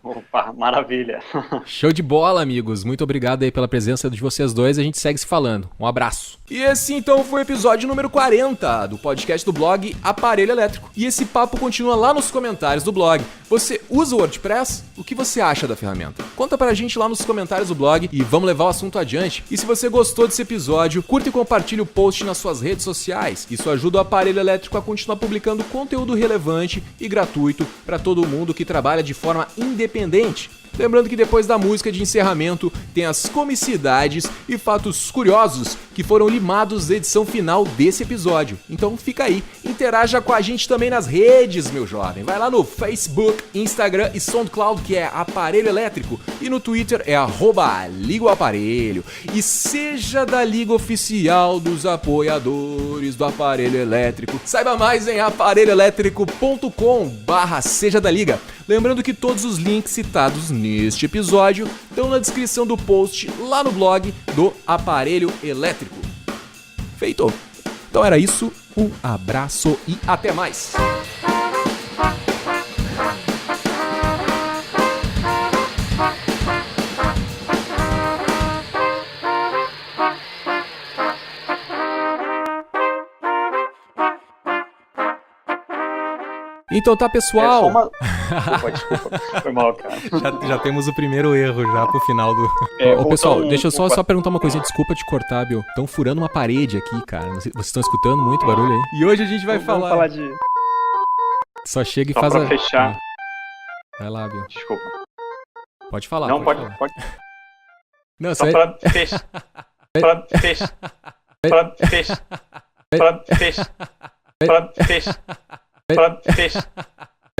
Opa, maravilha. Show de bola, amigos. Muito obrigado aí pela presença de vocês dois. A gente segue se falando. Um abraço. E esse então foi o episódio número 40 do podcast do blog Aparelho Elétrico. E esse papo continua lá nos comentários do blog. Você usa o WordPress? O que você acha da ferramenta? Conta pra gente lá nos comentários do blog e vamos levar o assunto adiante. E se você gostou desse episódio, curta e compartilhe o post nas suas redes sociais. Isso ajuda o Aparelho Elétrico a continuar publicando conteúdo relevante e gratuito para todo mundo que trabalha de forma independente. Lembrando que depois da música de encerramento tem as comicidades e fatos curiosos que foram limados da edição final desse episódio. Então fica aí, interaja com a gente também nas redes, meu jovem. Vai lá no Facebook, Instagram e SoundCloud, que é Aparelho Elétrico, e no Twitter é @Liga o Aparelho. E seja da Liga Oficial dos apoiadores do Aparelho Elétrico. Saiba mais em aparelhoelétrico.com/seja da Liga. Lembrando que todos os links citados neste episódio estão na descrição do post lá no blog do Aparelho Elétrico. Feito! Então era isso, um abraço e até mais! Então tá, pessoal. Desculpa. Foi mal, cara. Já temos o primeiro erro já pro final do... Ô, pessoal, deixa eu só perguntar uma coisinha. Desculpa te cortar, Bill. Estão furando uma parede aqui, cara. Vocês estão escutando muito barulho aí? E hoje a gente vai falar... Vamos falar de... Só chega e só faz pra fechar. Vai lá, Bill. Desculpa. Pode falar. Não, pode. Não, só pra fechar. Pra fechar.